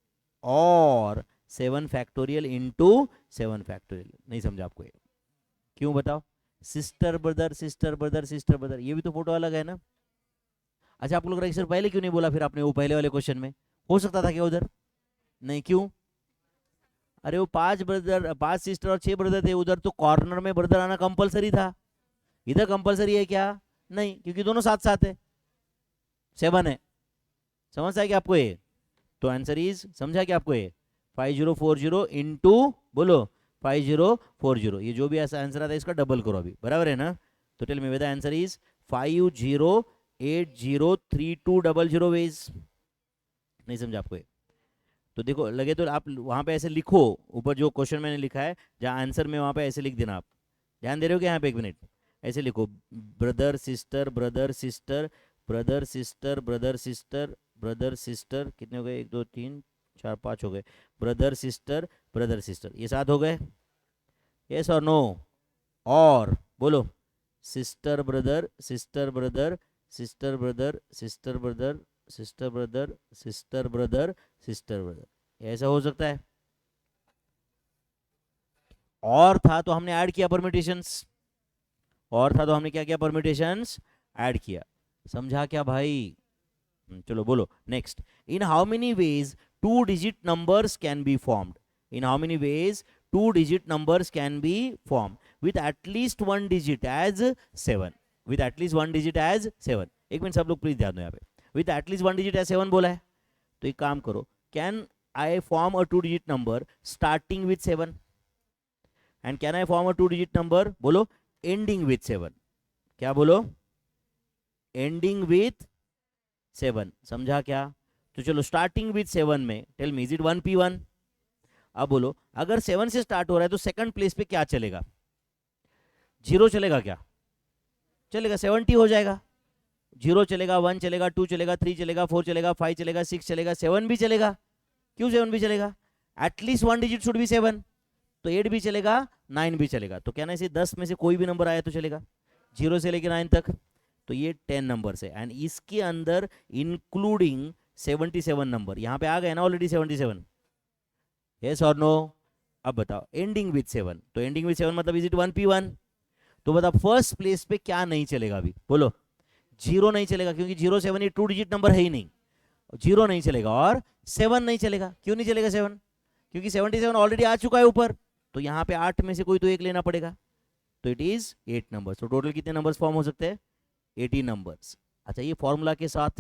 और 7 फैक्टोरियल इंटू 7 फैक्टोरियल. नहीं समझा आपको ये? क्यों बताओ? Sister brother sister brother sister brother, ये भी तो फोटो अलग है ना. अच्छा, आप लोग रजिस्टर पहले क्यों नहीं बोला फिर आपने? वो पहले वाले क्वेश्चन में हो सकता था क्या उधर? नहीं, क्यों? अरे वो 5 ब्रदर 5 सिस्टर और 6 ब्रदर थे उधर, तो कॉर्नर में ब्रदर आना कंपलसरी था. इधर कंपलसरी है क्या? नहीं, क्योंकि दोनों साथ साथ है. 7 है. समझता है क्या आपको ये? तो आंसर इज, समझा क्या आपको ये? 5040 इंटू, बोलो 5040. ये जो भी ऐसा आंसर आता है इसका डबल करो अभी, बराबर है ना? तो tell me whether answer is 50803200 ways. नहीं समझा आपको ये? तो देखो, लगे तो आप वहां पे ऐसे लिखो, ऊपर जो क्वेश्चन मैंने लिखा है जहाँ आंसर में, वहां पे ऐसे लिख देना. आप ध्यान दे रहे हो क्या यहाँ पे? एक मिनट ऐसे लिखो. Brother sister brother sister brother sister brother sister brother sister. कितने हो गए? 1 2 3 4 5 हो गए. ब्रदर सिस्टर ब्रदर सिस्टर, ये 7 हो गए. यस और नो? और बोलो. Sister brother sister brother sister brother sister brother sister brother sister brother sister brother. ऐसा हो सकता है? और था तो हमने ऐड किया परमिटेशंस. और था तो हमने क्या किया? परमिटेशंस ऐड किया. समझा क्या भाई? चलो बोलो next. In how many ways 2 digit numbers can be formed? In how many ways 2 digit numbers can be form with at least 1 digit as 7? With at least 1 digit as 7. एक मिनट सब लोग प्लीज ध्यान दो यहाँ पे. विथ एटलीस्ट 1 डिजिट एज 7 बोला है, तो एक काम करो. Can I form a 2 digit number starting with 7? And can I form a 2 digit number, बोलो, एंडिंग विथ 7? क्या बोलो? Ending with 7. समझा क्या? तो चलो स्टार्टिंग विथ 7 में tell me, is it 1p1? अब बोलो, अगर 7 से स्टार्ट हो रहा है तो सेकंड प्लेस पे क्या चलेगा? 0 चलेगा क्या? चलेगा. 70 हो जाएगा. 0 चलेगा, 1 चलेगा, 2 चलेगा, 3 चलेगा, 4 चलेगा, 5 चलेगा, 6 चलेगा, 7 भी चलेगा. क्यों 7 भी चलेगा? At least 1 digit should be 7. तो 8 भी चलेगा, 9 भी चलेगा. तो कहना इसे 10 में से कोई भी नंबर आया तो चलेगा, 0 से लेकर 9 तक. तो ये 10 नंबर है एंड इसके अंदर इंक्लूडिंग 77 नंबर. यहाँ पे आ गए ना ऑलरेडी 77. यस और नो? अब बताओ एंडिंग विथ 7. तो एंडिंग विथ 7 मतलब इज इट 1p1? तो बताओ फर्स्ट प्लेस पे क्या नहीं चलेगा अभी? बोलो. 0 नहीं चलेगा, क्योंकि 0 7 ये 2 डिजिट नंबर है ही नहीं. 0 नहीं चलेगा और 7 नहीं चलेगा. क्यों नहीं चलेगा 7? क्योंकि 77 ऑलरेडी आ चुका है ऊपर. तो यहाँ पे 8 में से कोई तो एक लेना पड़ेगा. तो इट इज 8 नंबर्स. तो टोटल कितने नंबर्स फॉर्म हो सकते हैं? 80 नंबर्स. अच्छा, ये फॉर्मूला के साथ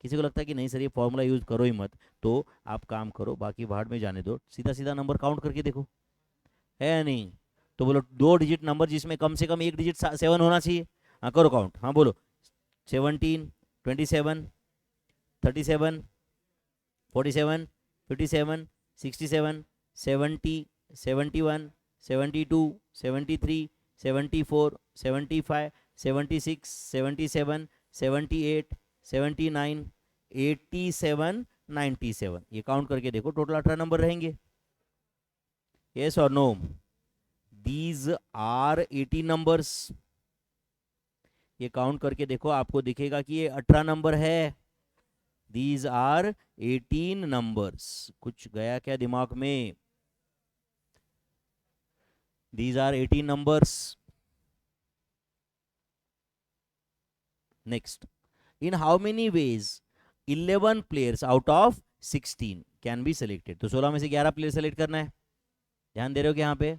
किसी को लगता है कि नहीं सर ये फॉर्मूला यूज करो ही मत, तो आप काम करो, बाकी भाड़ में जाने दो, सीधा सीधा नंबर काउंट करके देखो, है या नहीं? तो बोलो 2 डिजिट नंबर जिसमें कम से कम एक डिजिट 7 होना चाहिए. हाँ करो काउंट. हाँ बोलो. 17 27 37 47 57 67 70 71 72 73 74 75 76 77 78 79 87 97। ये काउंट करके देखो टोटल 18 नंबर रहेंगे। यस और नो? These are 18 numbers. ये काउंट करके देखो, आपको दिखेगा कि ये 18 नंबर है। These are 18 numbers. कुछ गया क्या दिमाग में? These are 18 numbers. Next, in how many ways 11 players out of 16 can be selected? तो 16 में से 11 प्लेयर सेलेक्ट करना है। ध्यान दे रहे हो कि यहाँ पे?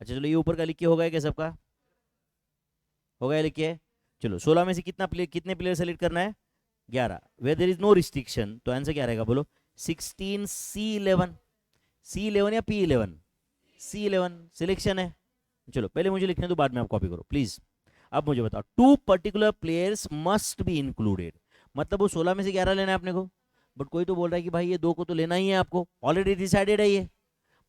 अच्छा चलो, ये ऊपर का लिख के हो गया क्या सबका? हो गया लिख के? चलो 16 में से कितने प्लेयर सेलेक्ट करना है? 11। Where there is no restriction, तो आंसर क्या रहेगा बोलो? 16C11। C11 या P11? C11 सिलेक्शन है। चलो पहले मुझे लिखने दो, बाद में आप कॉपी करो प्लीज। अब मुझे बताओ, 2 particular players must be included. मतलब वो 16 में से 11 लेना है अपने को। बट कोई तो बोल रहा है कि भाई ये 2 को तो लेना ही है आपको, ऑलरेडी डिसाइडेड है ये।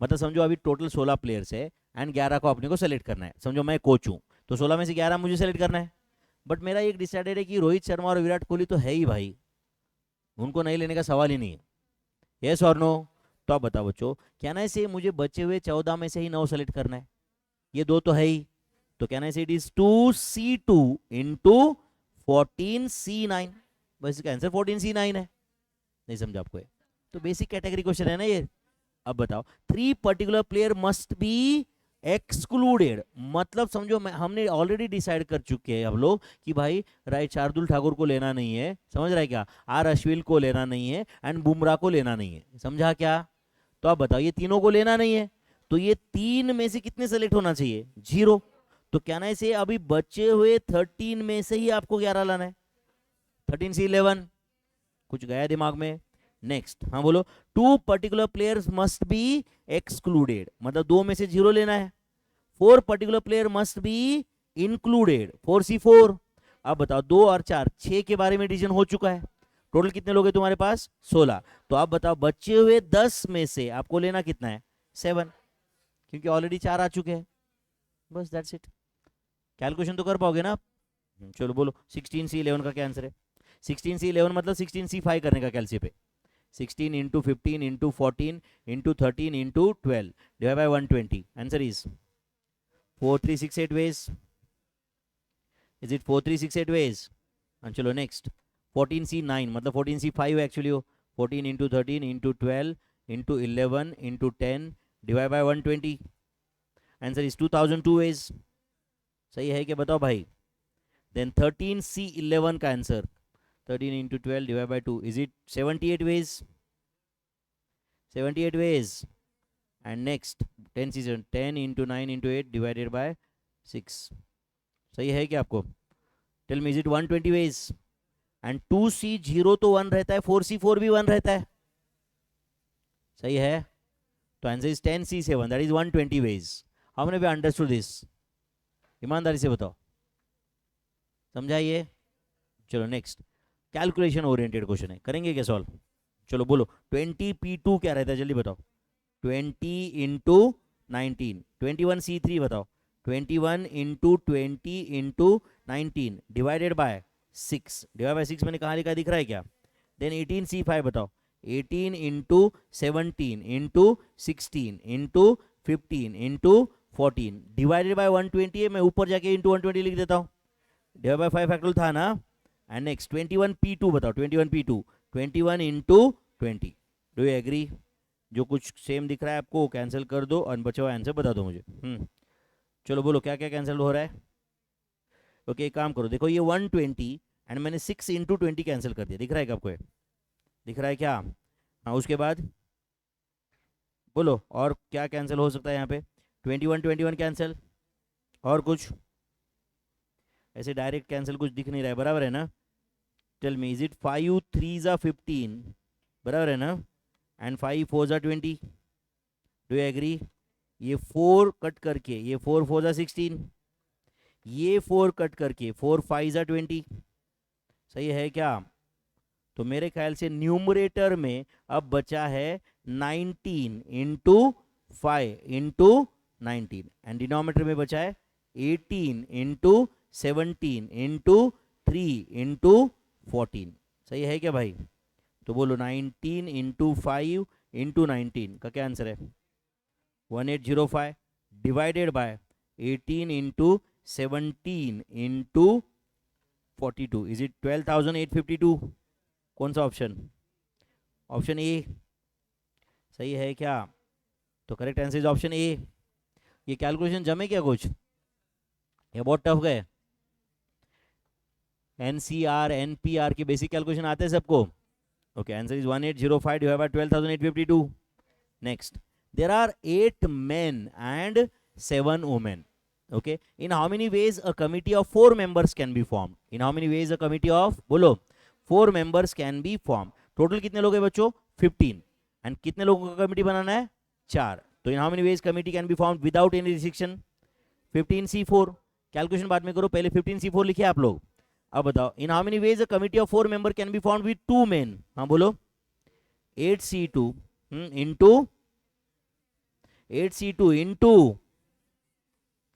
मतलब समझो अभी टोटल 16 प्लेयर्स है एंड 11 को अपने को सेलेक्ट करना है। समझो मैं कोच हूँ, तो 16 में से 11 मुझे सेलेक्ट करना है। बट मेरा एक डिसाइडेड है कि रोहित शर्मा और विराट कोहली तो है ही भाई, उनको नहीं लेने का सवाल ही नहीं है। यस और नो? तो आप बताओ बच्चों, क्या ना से मुझे बचे हुए 14 में से ही 9 सेलेक्ट करना है? ये 2 तो है ही। तो क्या ना से it is 2C2 into 14C9। बस इसका आंसर 14C9 है। नहीं समझा आपको? तो बेसिक कैटेगरी क्वेश्चन है ना ये। अब बताओ, 3 particular player must be excluded. मतलब समझो हमने ऑलरेडी डिसाइड कर चुके हैं हम लोग कि भाई राय शार्दुल ठाकुर को लेना नहीं है, समझ रहा है क्या? आर अश्विन को लेना नहीं है एंड बुमराह को लेना नहीं है। समझा क्या? तो आप बताओ, ये तीनों को लेना नहीं है, तो ये 3 में से कितने सेलेक्ट होना चाहिए? 0। तो क्या ना इसे अभी बचे हुए 13 में से ही आपको 11 लाना है। 13C11। कुछ गया दिमाग में? नेक्स्ट, हाँ बोलो। 2 particular players must be excluded, मतलब 2 में से 0 लेना है। 4 particular player must be included, 4C4। अब बताओ, 2 और 4, 6 के बारे में डिसीजन हो चुका है। टोटल कितने लोग हैं तुम्हारे पास? 16। तो आप बताओ, बचे हुए 10 में से आपको लेना कितना है? 7, क्योंकि ऑलरेडी 4 आ चुके हैं। बस दैट्स इट। कैलकुलेशन तो कर पाओगे ना आप? चलो बोलो, 16C11 का क्या आंसर है? 16C11 मतलब 16C5 करने का कैलसी पे। 16 into 15 into 14 into 13 into 12 divide bye 120। Answer is 4368 ways. Is it 4368 ways? And चलो नेक्स्ट, 14C9 मतलब 14C5 एक्चुअली हो। 14 into 13 into 12 into 11 into 10 divide by 120। Answer is 2002 ways. सही है क्या बताओ भाई? देन 13C11 का answer, 13 into 12 divide by 2, is it 78 ways? 78 ways. And next 10C7, 10 into 9 into 8 divided by 6। सही है क्या आपको? Tell me, is it 120 ways? And 2C0 तो 1 रहता है, 4C4 भी 1 रहता है। सही है? तो answer is 10C7, that is 120 ways. How many we understood this? ईमानदारी से बताओ, समझाइए। चलो नेक्स्ट, कैलकुलेशन ओरिएंटेड क्वेश्चन है, करेंगे क्या सॉल्व? चलो बोलो, 20P2 क्या रहता है जल्दी बताओ? 20 इंटू 19, 21C3 बताओ? 21 into 20 into 19 divided by 6। Divide by 6 मैंने कहाँ लिखा, दिख रहा है क्या? देन 18C5 बताओ? 18 into 17 into 16 into 15 into 14 divided by 120 है। मैं ऊपर जाके इंटू 120 लिख देता हूँ, डिवाइड बाय 5 फैक्टोरियल था ना। एंड नेक्स्ट 21P2 बताओ? 21P2, 21 into 20। Do you agree? जो कुछ सेम दिख रहा है आपको कैंसिल कर दो और बचा हुआ आंसर बता दो मुझे। चलो बोलो, क्या क्या कैंसिल हो रहा है? ओके, एक काम करो, देखो ये 120 एंड मैंने 6 इंटू 20 कैंसिल कर दिया। दिख रहा है क्या आपको? दिख रहा है क्या? हाँ, उसके बाद बोलो और क्या कैंसिल हो सकता है यहाँ पे? 21 21 कैंसिल, और कुछ? ऐसे डायरेक्ट कैंसिल कुछ दिख नहीं रहा है, बराबर है ना? टेल मी, इज इट 5 3 ज़ा 15? बराबर है ना? एंड 5 4 ज़ा 20। Do you agree? ये 4 कट करके, ये 4 4 ज़ा 16, ये 4 कट करके 4 5 ज़ा 20। सही है क्या? तो मेरे ख्याल से न्यूमरेटर में अब बचा है 19 इंटू 5 इंटू 19 एंड डिनोमिनेटर में बचा है 18 इंटू 17 इंटू 3 इंटू 14। सही है क्या भाई? तो बोलो 19 इंटू 5 इंटू 19 का क्या आंसर है? 1805 divided by 18 into 17 into 42 is it 12,852? कौन सा ऑप्शन? ऑप्शन ए सही है क्या? तो correct answer is option A. ये कैलकुलेशन जमे क्या कुछ? ये बहुत टफ गए। एनसीआर एनपीआर की बेसिक कैलकुलेशन आते हैं सबको? Okay, answer is 1805 divide by 12,852। Next, there are 8 men and 7 women. Okay, in how many ways a committee of 4 members can be formed? In how many ways a committee of बोलो 4 members can be formed? Total कितने लोग हैं बच्चों? 15। And कितने लोगों का committee बनाना है? 4। तो in how many veg committee can be formed without any restriction? 15C4। Calculation बाद में करो, पहले 15C4 लिखिए आप लोग। अब बताओ, इन how many veg a committee of 4 member can be formed with 2 main? हाँ बोलो। 8C2 into 8C2 into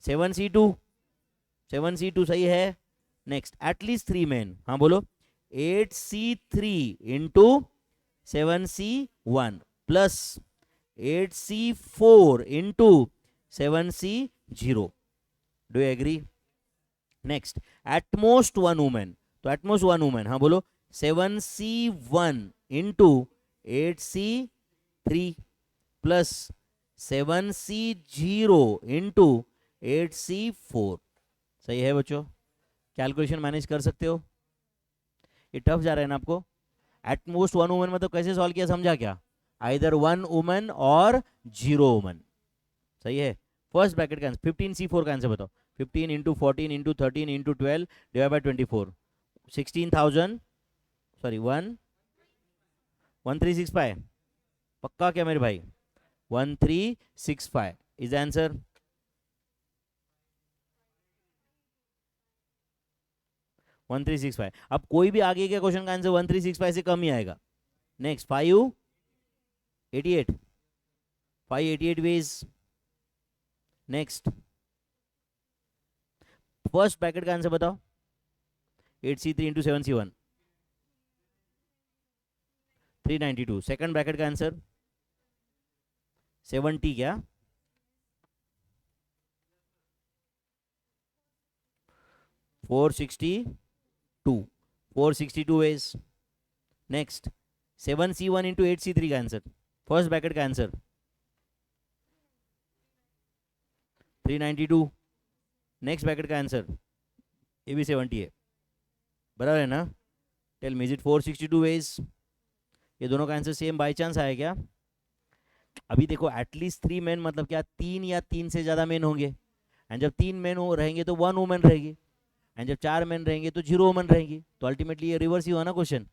7C2। 7C2 सही है। Next, at least 3 men. हाँ बोलो। 8C3 into 7C1 plus 8C4 into 7C0। Do you agree? Next, at most 1 women. तो at most 1 women, हाँ बोलो। 7C1 into 8C3 plus 7C0 into 8C4। सही है बच्चों? कैलकुलेशन मैनेज कर सकते हो? ये टफ जा रहा है ना आपको? एटमोस्ट 1 वुमन मतलब कैसे सॉल्व किया समझा क्या? आइदर 1 वुमन और 0 वुमन। सही है। फर्स्ट ब्रैकेट का आंसर 15C4 का आंसर बताओ। 15 into 14 into 13 into 12 divide by 24 16,000 sorry 1365। पक्का क्या मेरे भाई? 1365 इज आंसर। वन 1365। अब कोई भी आगे के क्वेश्चन का आंसर 1365 से कम ही आएगा। Next, 588 588 ways. Next, first bracket का आंसर बताओ। 8C3 into 7C1 392। Second bracket का आंसर 70 क्या? 462 ways. Next, 7C1 into 8C3 का आंसर, फर्स्ट ब्रैकेट का आंसर 392। नेक्स्ट ब्रैकेट का आंसर ये भी 70 है, बराबर है ना? Tell me is it 462 ways? ये दोनों का आंसर सेम बाय चांस आया क्या? अभी देखो, एटलीस्ट 3 मेन मतलब क्या? 3 या 3 से ज्यादा मेन होंगे, एंड जब 3 मेन रहेंगे तो 1 वुमन रहेगी, एंड जब 4 मेन रहेंगे तो 0 वुमन रहेगी। तो अल्टीमेटली ये रिवर्स ही हुआ ना क्वेश्चन।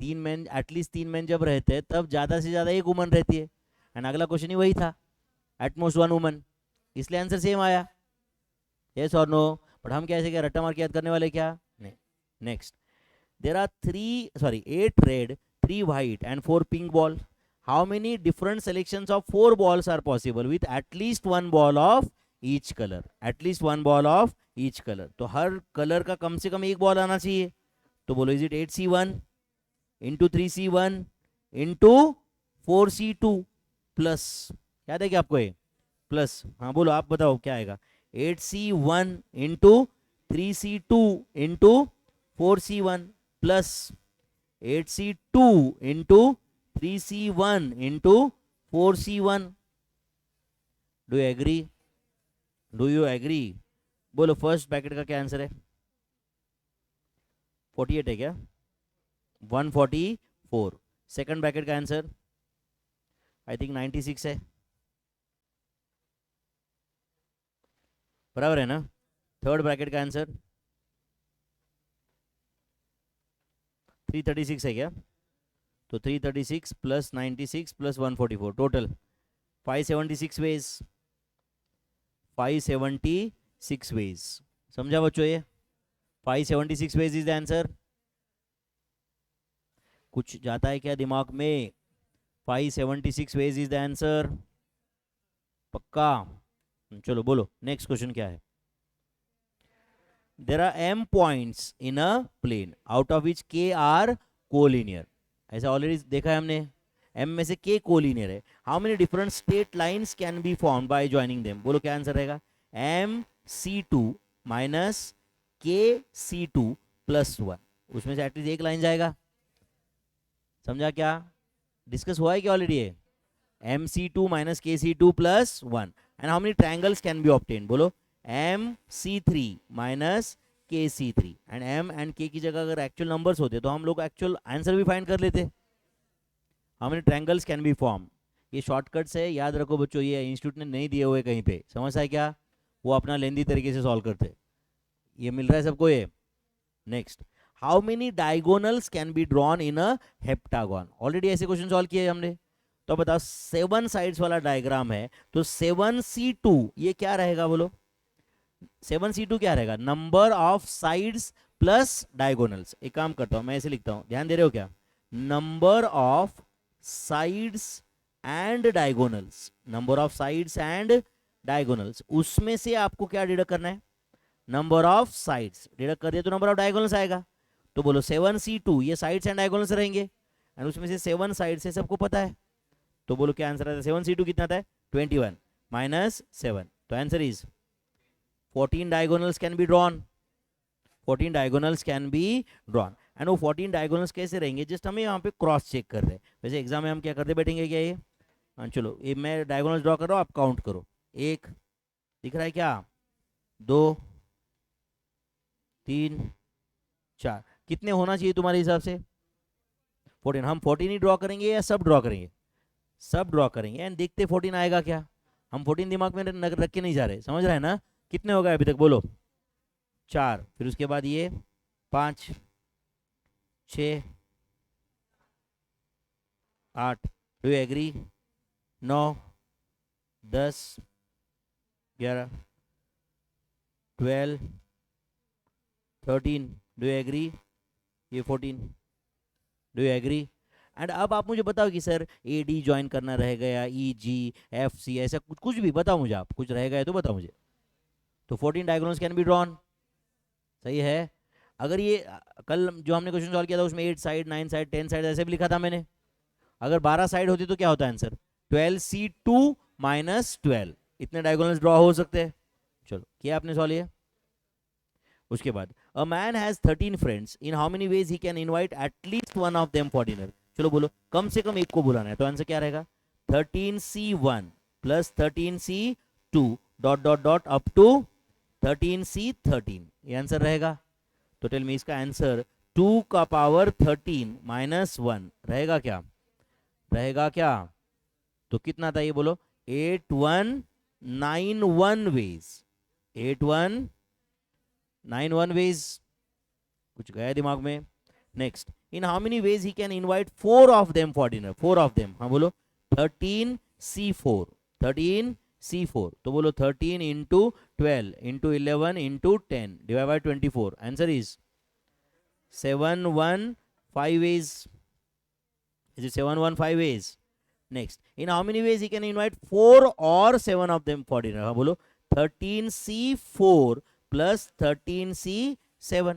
3 मेन, एटलीस्ट 3 मेन जब रहते हैं तब ज्यादा से ज्यादा 1 वुमन रहती है, एंड अगला क्वेश्चन ही वही था, एटमोस्ट 1 वुमन, इसलिए आंसर सेम आया। यस और नो? बट हम कैसे क्या रट्टा मार के याद करने वाले क्या? नहीं। Next, there are 8 red 3 white and 4 pink ball. How many different selections of 4 balls are possible with at least 1 ball of each color? At least 1 ball of each color. तो हर कलर का कम से कम एक बॉल आना चाहिए। तो बोलो, is it 8C1 into 3C1 into 4C2 plus, याद है क्या आपको ये प्लस? हाँ बोलो, आप बताओ क्या आएगा? 8C1 into 3C2 into 4C1 plus 8C2 into 3C1 into 4C1। Do you agree? Do you agree? बोलो, फर्स्ट ब्रैकेट का क्या आंसर है? 48 है क्या? 144। सेकंड ब्रैकेट का आंसर आई थिंक 96 है, बराबर है ना? थर्ड ब्रैकेट का आंसर 336 है क्या? तो 336 plus 96 plus 144, total 576 ways. 576 ways, समझा बच्चों? ये 576 वेज इज द आंसर। कुछ जाता है क्या दिमाग में? 576 वेज इज द आंसर, पक्का? चलो बोलो, नेक्स्ट क्वेश्चन क्या है? There are m points in a plane out of which k are collinear. ऐसा ऑलरेडी देखा है हमने। एम में से के कोलिनियर है। How many different straight lines can be form by joining them? बोलो क्या आंसर रहेगा? M C two minus K C two plus one, उसमें से एटलीस्ट एक लाइन जाएगा। समझा क्या? डिस्कस हुआ है क्या ऑलरेडी? है M C two minus K C two plus one. And how many triangles can be obtain? बोलो M C three minus K C three. And M and K की जगह अगर एक्चुअल नंबर्स होते तो हम लोग एक्चुअल आंसर भी find कर लेते। How many triangles can be form? ये शॉर्टकट्स है, याद रखो बच्चों, ये इंस्टीट्यूट ने नहीं दिए हुए कहीं पे, समझ है क्या? वो अपना लेंदी तरीके से सॉल्व करते। ये मिल रहा है सबको ये? Next, how many diagonals can be drawn in a heptagon? Already ऐसे क्वेश्चन सॉल्व किए हमने। तो बताओ 7 साइड्स वाला डायग्राम है, तो 7C2 ये क्या रहेगा? बोलो 7C2 क्या रहेगा? Number of sides plus diagonals. एक काम करता हूं, मैं ऐसे लिखता हूं, ध्यान दे रहे हो क्या? Number of sides and diagonals, number of sides and diagonals, उसमें से आपको क्या डिडक्ट करना है? Number of sides. डिडक्ट कर दिया तो नंबर ऑफ डायगोनल्स आएगा। तो बोलो 7C2 ये साइड्स एंड डायगोनल्स रहेंगे, एंड उसमें से 7 साइड से सबको पता है। तो बोलो क्या आंसर आता है? 7C2 कितना था? 21 माइनस 7। तो answer is 14 diagonals can be drawn. 14 diagonals can be drawn. And वो 14 डायगोनल्स कैसे रहेंगे? जस्ट हमें यहाँ पे क्रॉस चेक कर रहे हैं। वैसे एग्जाम में हम क्या करते बैठेंगे क्या? ये हाँ चलो, ये मैं डायगोनल्स ड्रॉ कर रहा हूँ, आप काउंट करो। एक दिख रहा है क्या? 2 3 4। कितने होना चाहिए तुम्हारे हिसाब से? 14। हम 14 ही ड्रॉ करेंगे या सब ड्रॉ करेंगे? सब ड्रॉ करेंगे, एंड देखते 14 आएगा क्या। हम 14 दिमाग में रख के नहीं जा रहे, समझ रहे हैं ना? कितने हो गए अभी तक? बोलो 4, फिर उसके बाद ये 5 6 8, do you agree? 9 10 11 12 13, do you agree? ये 14, डू यू एग्री? एंड अब आप मुझे बताओ कि सर ए डी ज्वाइन करना रह गया, ई जी एफ सी, ऐसा कुछ कुछ भी बताओ मुझे, आप कुछ रह गए तो बताओ मुझे। तो 14 डायगोनल्स कैन बी ड्रॉन, सही है। अगर ये कल जो हमने क्वेश्चन सॉल्व किया था उसमें 8 साइड 9 साइड 10 साइड ऐसे भी लिखा था मैंने। अगर 12 साइड होती तो क्या होता है आंसर? 12C2 माइनस 12, इतने डायगोनल्स ड्रॉ हो सकते हैं। चलो किया आपने सॉल्व ये। उसके बाद a man has 13 friends, in how many ways he can invite at least one of them for dinner? चलो बोलो कम से कम एक को बुलाना है, तो आंसर क्या रहेगा? 13C1 plus 13C2 dot dot dot up to 13C13, ये आंसर रहेगा। तो टेल मी इसका आंसर 2 का पावर 13 माइनस 1 रहेगा क्या? रहेगा क्या? तो कितना था ये बोलो? 8191 वेज, 8191 वेज। कुछ गया दिमाग में? Next, in how many ways he can invite 4 of them for dinner? 4 of them, हाँ बोलो 13C4, 13C4। तो बोलो 13 into 12 into 11 into 10 divide by 24, answer is 715 ways. Is it 715 ways? Next, in how many ways he can invite 4 or 7 of them for dinner? हाँ बोलो 13C4 plus 13C7।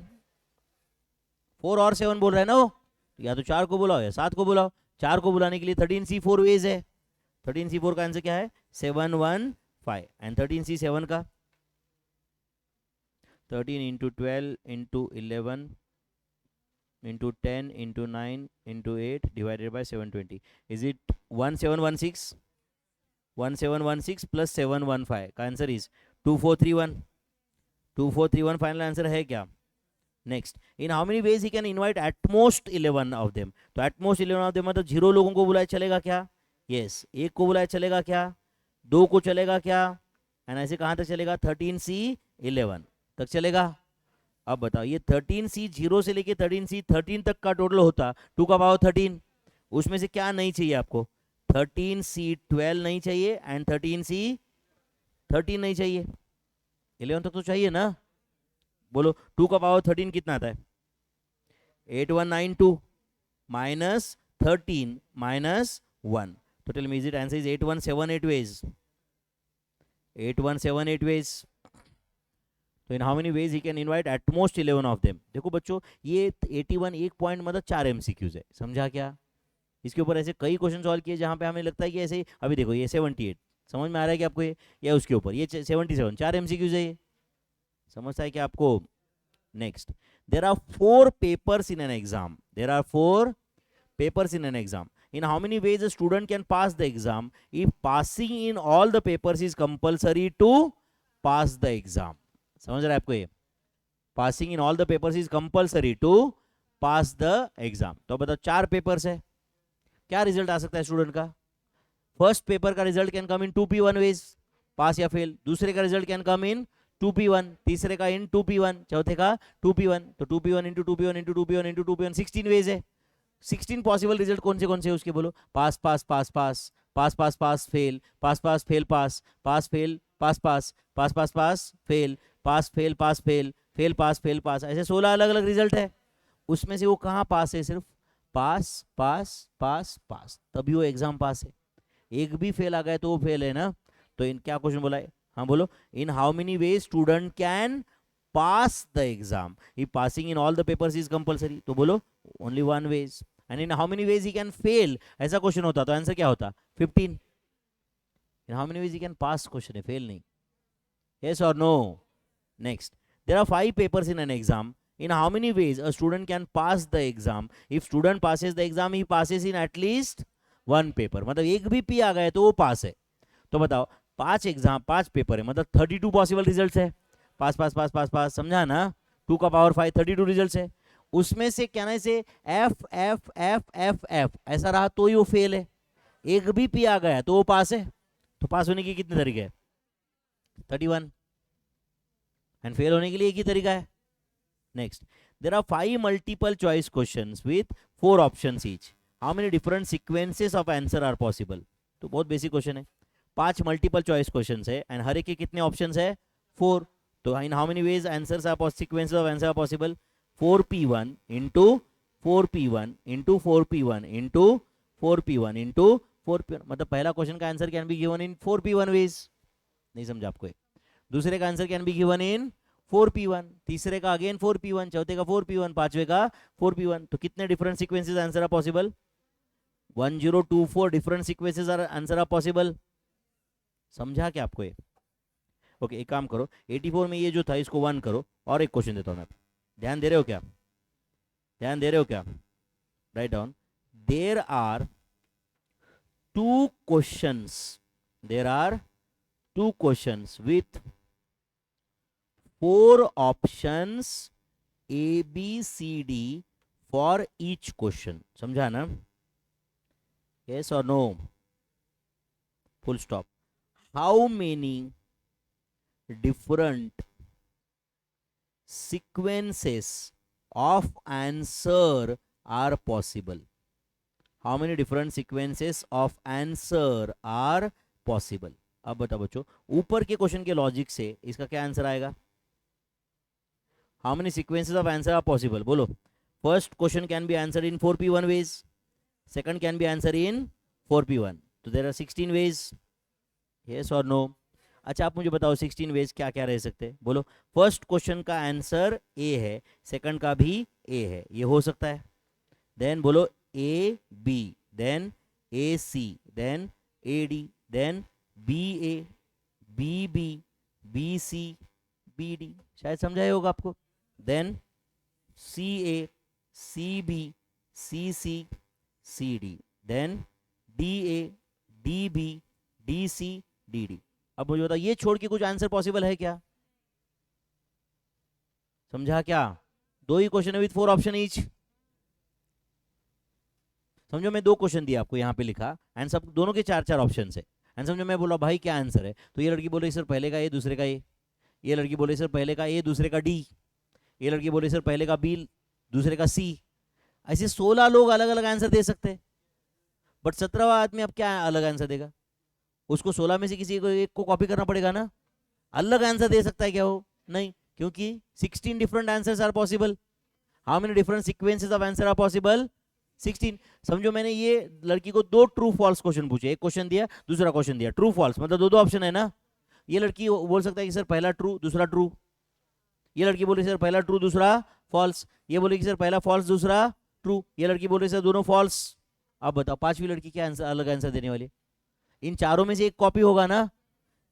4 और 7 बोल रहा है ना वो, या तो 4 को बुलाओ या 7 को बुलाओ। 4 को बुलाने के लिए 13C4 वेज है। 13C4 का आंसर क्या है? 715। एंड 13C7 का 13 into 12 into 11 into 10 into 9 into 8 divided by 720. Is it 1716? 1716 plus 715 का आंसर इज 2431। 2431 फाइनल आंसर है क्या? Next, in how many ways he can invite at most 11 of them? तो at most 11 of them मतलब 0 लोगों को बुलाया चलेगा क्या? यस, एक को बुलाया चलेगा क्या? 2 को चलेगा क्या? एंड ऐसे कहां तक चलेगा? 13C11 तक चलेगा। अब बताओ ये 13C0 से लेके 13C13 तक का टोटल होता 2 का पावर 13, उसमें से क्या नहीं चाहिए आपको? 13C12 नहीं चाहिए एंड 13C13 नहीं चाहिए। 11 तक तो चाहिए ना। बोलो 2 का पावर 13 कितना आता है? 8192 माइनस 13 माइनस 1। तो tell me is it answer is 8178 ways. 8178 ways. तो in how many ways he can invite at most 11 of them? देखो बच्चों ये 81 एक पॉइंट मतलब 4 MCQs है, समझा क्या? इसके ऊपर ऐसे कई क्वेश्चन सॉल्व किए जहाँ पे हमें लगता है कि ऐसे अभी देखो ये 78 समझ में आ रहा है कि आपको ये, या उसके ऊपर ये 77 4 MCQs है ये, समझता है कि आपको। Next, there are 4 papers in an exam, there are 4 papers in an exam. In how many ways a student can pass the exam if passing in all the papers is compulsory to pass the exam? समझ रहा है आपको ये? Passing in all the papers is compulsory to pass the exam. तो बताओ 4 papers है, क्या result आ सकता है स्टूडेंट का? फर्स्ट पेपर का result can come in 2P1 ways, pass या फेल। दूसरे का result can come in 2P1, तीसरे का इन 2P1, चौथे का 2P1। तो 2P1 into 2P1 into 2P1 into 2P1 16 veg है। 16 पॉसिबल रिजल्ट कौन से उसके बोलो? Pass pass pass pass pass pass pass fail pass pass fail pass pass fail pass pass pass pass pass fail pass fail pass fail fail pass fail pass, ऐसे 16 अलग अलग result है। उसमें से वो कहाँ पास है? सिर्फ पास पास पास पास, तभी वो एग्जाम पास है। एक भी फेल आ गया तो वो फेल है ना। तो इन क्या क्वेश्चन बोला है? हाँ बोलो, in how many ways student can pass the exam if passing in all the papers is compulsory? तो बोलो only 1 ways. And in how many ways he can fail? ऐसा क्वेश्चन होता तो आंसर क्या होता? 15। In how many ways he can pass question है, fail नहीं। Yes और no? Next, there are 5 papers in an exam. In how many ways a student can pass the exam? If student passes the exam, he passes in at least 1 paper. मतलब एक भी P आ गया तो वो पास है। तो बताओ 5 पेपर है, मतलब 32 पॉसिबल रिजल्ट्स है। पास पास पास पास पास, समझा ना? 2 का पावर 5 32 रिजल्ट्स है। उसमें से क्या ना से F F F F F ऐसा रहा तो ही वो फेल है। एक भी पी आ गया तो वो पास है। तो पास होने के कितने तरीके हैं? 31। एंड फेल होने के लिए एक ही तरीका है। Next, there are 5 multiple choice questions with 4 options each. How many different sequences of answer are possible? तो बहुत बेसिक क्वेश्चन है। 5 मल्टीपल चॉइस क्वेश्चंस है एंड हर एक के कितने ऑप्शंस है? 4। तो in how many ways answers are sequences of answer are possible? 4P1 into 4P1 into 4P1 into 4P1 into 4P1, मतलब पहला क्वेश्चन का answer can be given in 4P1 ways. नहीं समझा आपको? दूसरे का answer can be given in 4P1, तीसरे का अगेन 4P1, चौथे का 4P1, पांचवे का 4P1। तो कितने different sequences answer are possible? 1024 different sequences are answer are possible. समझा क्या आपको ये? ओके, एक काम करो, 84 में ये जो था इसको 1 करो और एक क्वेश्चन देता हूं मैं। ध्यान दे रहे हो क्या? ध्यान दे रहे हो क्या? Right down, there are 2 questions, there are 2 questions with 4 options A, B, C, D for each question. समझा ना? Yes or no? Full stop. How many different sequences of answer are possible? How many different sequences of answer are possible? अब बताओ बच्चों, ऊपर के question के logic से इसका क्या आंसर आएगा? How many sequences of answer are possible? बोलो। First question can be answered in 4P1 ways. Second can be answered in 4P1. तो there are 16 ways. Yes or no? अच्छा, आप मुझे बताओ 16 ways क्या क्या रह सकते हैं? बोलो। फर्स्ट क्वेश्चन का आंसर A है, सेकंड का भी A है, ये हो सकता है। देन बोलो A B, then A C, then A D, then B A, B B, B C, B D। शायद समझाया होगा आपको। Then CA, CB, CC, CD, then DA, DB, DC, DD। अब मुझे बताओ ये छोड़ के कुछ आंसर पॉसिबल है क्या? समझा क्या? 2 ही क्वेश्चन है विथ 4 ऑप्शन ईच। समझो मैं 2 क्वेश्चन दिया आपको, यहाँ पे लिखा एंड सब दोनों के 4-4 ऑप्शन है। एंड समझो मैं बोला भाई क्या आंसर है, तो ये लड़की बोले सर पहले का ए, दूसरे का ए। ये लड़की बोले सर पहले का ए, दूसरे का डी। ये लड़की बोले सर पहले का बी, दूसरे का सी। ऐसे 16 लोग अलग अलग आंसर दे सकते हैं, बट 17वां आदमी अब क्या अलग आंसर देगा? उसको 16 में से किसी को एक को कॉपी करना पड़ेगा ना। अलग आंसर दे सकता है क्या वो? नहीं, क्योंकि 16 different answers are possible. How many different sequences of answer are possible? 16। समझो मैंने ये लड़की को 2 ट्रू फॉल्स क्वेश्चन पूछे, एक क्वेश्चन दिया, दूसरा क्वेश्चन दिया, ट्रू फॉल्स, मतलब 2-2 ऑप्शन है ना। ये लड़की बोल सकता है कि सर पहला ट्रू, दूसरा ट्रू। ये लड़की बोली सर पहला ट्रू, दूसरा फॉल्स। ये बोली कि सर पहला फॉल्स, दूसरा ट्रू। ये लड़की बोली सर दोनों फॉल्स। अब बताओ पांचवी लड़की क्या आंसर, अलग आंसर देने वाली? इन चारों में से एक कॉपी होगा ना,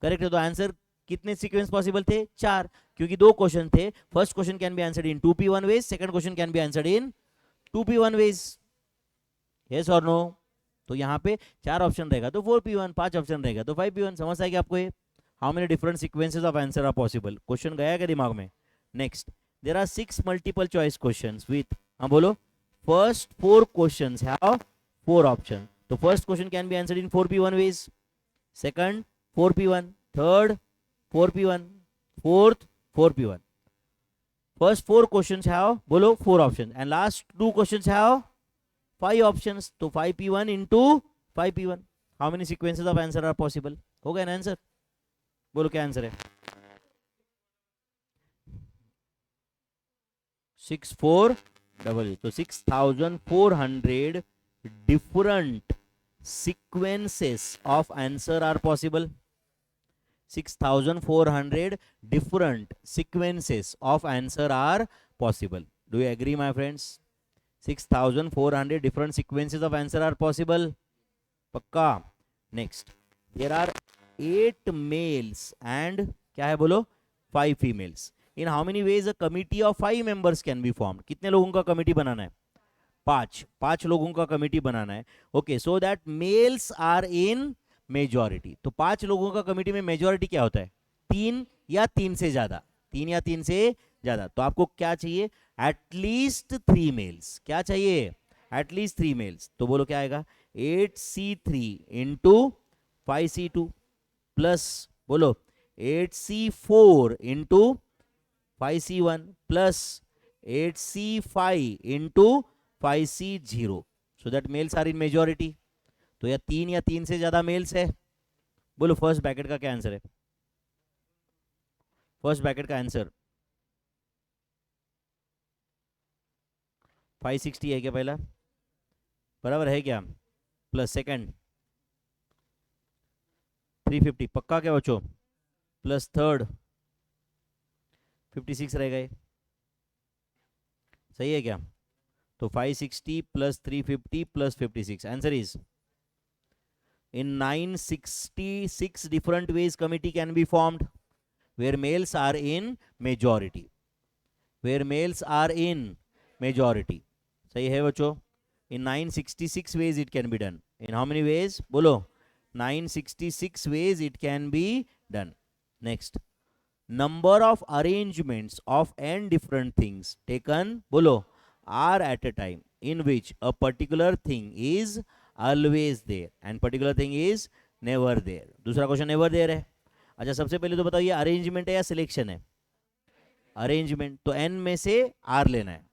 करेक्ट है। तो आंसर कितने सीक्वेंस पॉसिबल थे? 4, क्योंकि 2 क्वेश्चन थे। First question can be answered in 2p1 ways, second question can be answered in 2p1 ways, yes और नो? तो यहाँ पे 4 ऑप्शन रहेगा तो 4p1, 5 ऑप्शन रहेगा तो 5p1। समझ आएगी आपको ये? How many different sequences of answer are possible? Question गया क्या दिमाग में? Next, there are 6 multiple choice questions with, हाँ बोलो, फर्स्ट 4 क्वेश्चंस हैव 4 ऑप्शन। तो first question can be answered in 4p1 ways, second 4p1, third 4p1, fourth 4p1। First 4 questions have, बोलो, 4 option, and last 2 questions have 5 options. तो 5p1 into 5p1, how many sequences of answer are possible? हो गया ना answer? बोलो क्या answer है? 6488। तो 6400 different sequences of answer are possible. 6400 different sequences of answer are possible. Do you agree, my friends? 6400 different sequences of answer are possible. पक्का? Next, there are 8 males and क्या है बोलो, 5 females. In how many ways a committee of 5 members can be formed? कितने लोगों का committee बनाना है? 5 लोगों का कमिटी बनाना है। Okay, so that males are in majority. तो 5 लोगों का कमिटी में मेजॉरिटी क्या होता है? 3 या 3 से ज्यादा, 3 या 3 से ज्यादा। तो आपको क्या चाहिए? At least 3 males. क्या चाहिए? At least 3 males. तो बोलो क्या आएगा? 8c3 इंटू 5c2 प्लस, बोलो, 8c4 into 5c1 plus 8c5 into 5c0, so that males are in majority. तो या 3 या 3 से ज्यादा मेल्स है। बोलो फर्स्ट ब्रैकेट का क्या आंसर है? फर्स्ट ब्रैकेट का आंसर 560 है क्या? पहला बराबर है क्या? प्लस सेकंड 350, पक्का क्या बच्चों? प्लस थर्ड 56 रहेगा ये, सही है क्या? तो 560 plus 350 plus 56, answer is in 966 different ways committee can be formed where males are in majority, where males are in majority। सही है बच्चों? in 966 ways it can be done। in how many ways? बोलो, 966 ways it can be done। next, number of arrangements of n different things taken, बोलो, are at a time in which a particular thing is always there and particular thing is never there। दूसरा question never there है। अच्छा, सबसे पहले तो बताओ ये arrangement है या सिलेक्शन है? अरेंजमेंट, तो n में से r लेना है,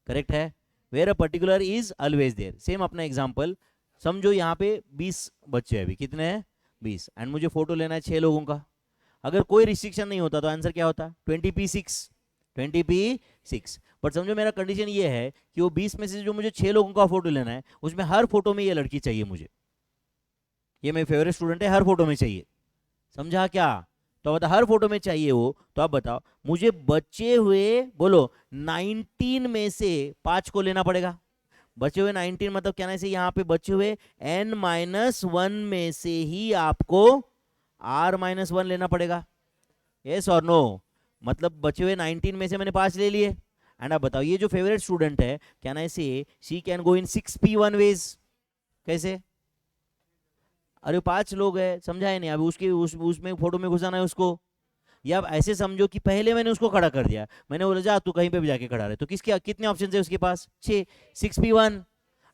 करेक्ट है। Where a particular is always there, same अपना एग्जांपल समझो। यहाँ पे 20 बच्चे हैं, अभी कितने हैं? 20, एंड मुझे फोटो लेना है 6 लोगों का। अगर कोई रिस्ट्रिक्शन नहीं होता तो आंसर क्या होता? 20p6, 20p6। बट समझो मेरा कंडीशन ये है कि वो 20 में से जो मुझे 6 लोगों का फोटो लेना है उसमें हर फोटो में ये लड़की चाहिए मुझे, ये मेरी फेवरेट स्टूडेंट है, हर फोटो में चाहिए। समझा क्या? तो बता, हर फोटो में चाहिए वो। तो आप बताओ मुझे बचे हुए, बोलो, 19 में से 5 को लेना पड़ेगा। बचे हुए 19 मतलब क्या ना, से यहाँ पे बचे हुए n-1 में से ही आपको r-1 लेना पड़ेगा, यस और नो? मतलब बचे हुए 19 में से मैंने 5 ले लिए। एंड आप बताओ ये जो फेवरेट स्टूडेंट है, क्या ना से she can go in 6p1 ways. कैसे? अरे 5 लोग है, समझा है नहीं? अभी उसके उसमें फोटो में घुसाना है उसको। या अब ऐसे समझो कि पहले मैंने उसको खड़ा कर दिया, मैंने बोला जा तू कहीं पे भी जाके खड़ा रहे। तो किसके कितने ऑप्शन है उसके पास? 6, 6p1।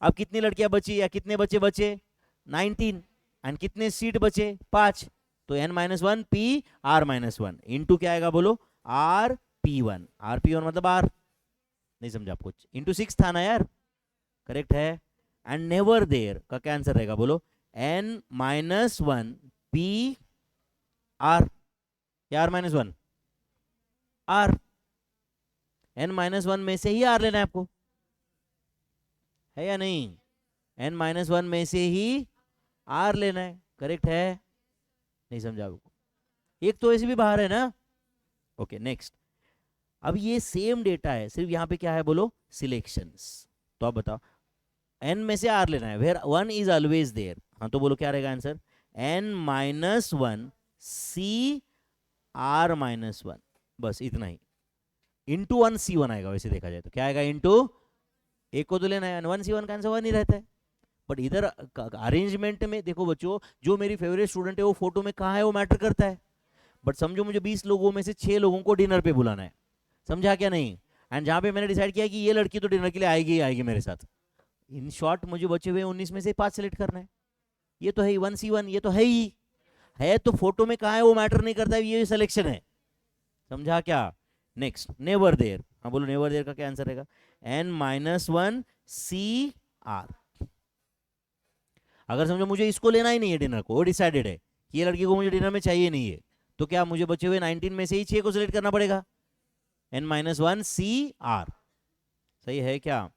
अब कितनी लड़कियां बची या कितने बच्चे बचे? 19। एंड कितने सीट बचे? 5। तो n-1 p r-1 इंटू क्या आएगा बोलो? r-p1। r-p1 मतलब r, नहीं समझा आपको? इंटू 6 था ना यार, करेक्ट है। एंड नेवर देयर का क्या आंसर रहेगा बोलो? n-1 p r या r-1 r, n-1 में से ही r लेना है आपको, है या नहीं? n-1 में से ही r लेना है, करेक्ट है? नहीं समझा आपको? एक तो ऐसे भी बाहर है ना। Okay, next. अब ये सेम डेटा है, सिर्फ यहाँ पे क्या है बोलो? सिलेक्शंस। तो आप बताओ n में से r लेना है, वेयर 1 इज ऑलवेज देयर। हाँ तो बोलो क्या रहेगा answer, n minus 1 c r minus 1, बस इतना ही। इंटू 1 c1 आएगा, वैसे देखा जाए तो क्या आएगा, इंटू एक को तो लेना है, 1 c1 का आंसर 1 ही रहता है। बट इधर अरेंजमेंट में देखो बच्चों, जो मेरी फेवरेट स्टूडेंट है वो फोटो में कहाँ है वो मैटर करता है। बट समझो मुझे 20 लोगों में से 6 लोगों को डिनर पे बुलाना है, समझा क्या नहीं। एंड जहाँ पे मैंने डिसाइड किया कि ये लड़की तो डिनर के लिए आएगी ही आएगी मेरे साथ, इन शॉर्ट मुझे बचे हुए 19 में से 5 सेलेक्ट करना है। ये तो है ही 1c1, ये तो है ही है, तो फोटो में कहाँ है वो मैटर नहीं करता है, ये सिलेक्शन है, समझा क्या। Next, never there. हाँ बोलो नेवर देयर का क्या आंसर रहेगा, n माइनस 1 सी आर। अगर समझो मुझे इसको लेना ही नहीं है डिनर को, वो डिसाइडेड है कि ये लड़की को मुझे डिनर में चाहिए नहीं है, तो क्या मुझे बचे हुए 19 में से ही 6 को सिलेक्ट करना पड़ेगा, n माइनस 1 सी आर। सही है क्या।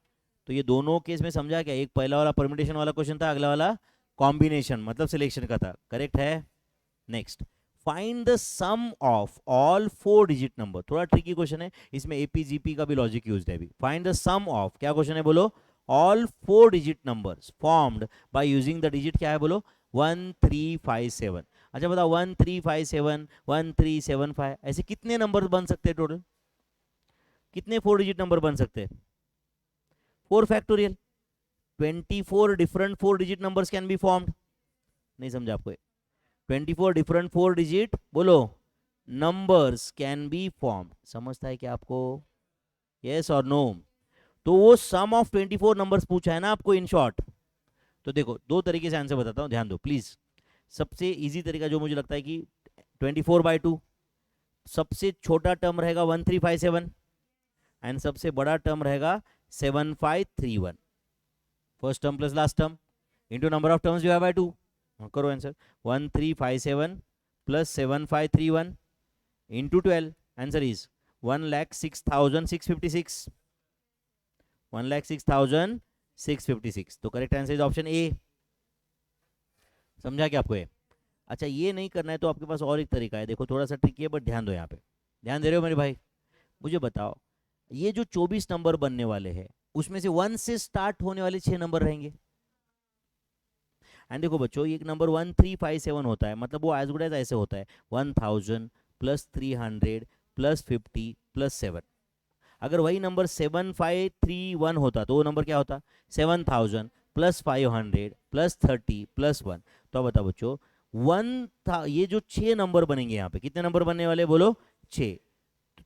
तो ये दोनों केस में समझा क्या, एक पहला वाला परमिटेशन वाला क्वेश्चन था, अगला वाला कॉम्बिनेशन मतलब सिलेक्शन का था, करेक्ट है। Next, find the sum of all 4 digit number. थोड़ा ट्रिकी क्वेश्चन है, इसमें एपीजीपी का भी लॉजिक यूज्ड है अभी। फाइंड द सम ऑफ, क्या क्वेश्चन है बोलो, all 4 digit numbers formed by using the digit, क्या है बोलो, 1 3 5 7। अच्छा बताओ 1 3 5 7 1 3 7 5 ऐसे कितने नंबर बन सकते हैं टोटल, कितने 4 डिजिट नंबर बन सकते हैं, 4 factorial, 24 different 4 digit numbers can be formed. नहीं समझा आपको, 24 डिफरेंट 4 डिजिट बोलो नंबर्स कैन बी फॉर्म्ड, समझता है क्या आपको, यस और नो। तो वो सम ऑफ 24 नंबर्स पूछा है ना आपको इन शॉर्ट। तो देखो दो तरीके से आंसर बताता हूं, ध्यान दो प्लीज। सबसे इजी तरीका जो मुझे लगता है कि 24/2, सबसे छोटा टर्म रहेगा 1357 एंड सबसे बड़ा टर्म रहेगा 7531, first term plus last term into number of terms divide by 2। करो answer, 1357 plus 7531 into 12, answer is 1,06,656, 1,06,656। तो correct answer is option A. समझा क्या आपको ये। अच्छा ये नहीं करना है तो आपके पास और एक तरीका है, देखो थोड़ा सा ट्रिकी है बट ध्यान दो, यहाँ पे ध्यान दे रहे हो मेरे भाई। मुझे बताओ ये जो 24 नंबर बनने वाले हैं उसमें से 1 से स्टार्ट होने वाले 6 नंबर रहेंगे। एंड देखो बच्चों एक नंबर 1357 होता है, मतलब वो एज गुड एज ऐसे होता है 1000 प्लस 300 प्लस 50 प्लस 7। अगर वही नंबर 7531 होता तो वो नंबर क्या होता, 7000 प्लस 500 प्लस 30 प्लस 1। तो अब बताओ बच्चों वन था, ये जो 6 नंबर बनेंगे यहाँ पे, कितने नंबर बनने वाले बोलो 6,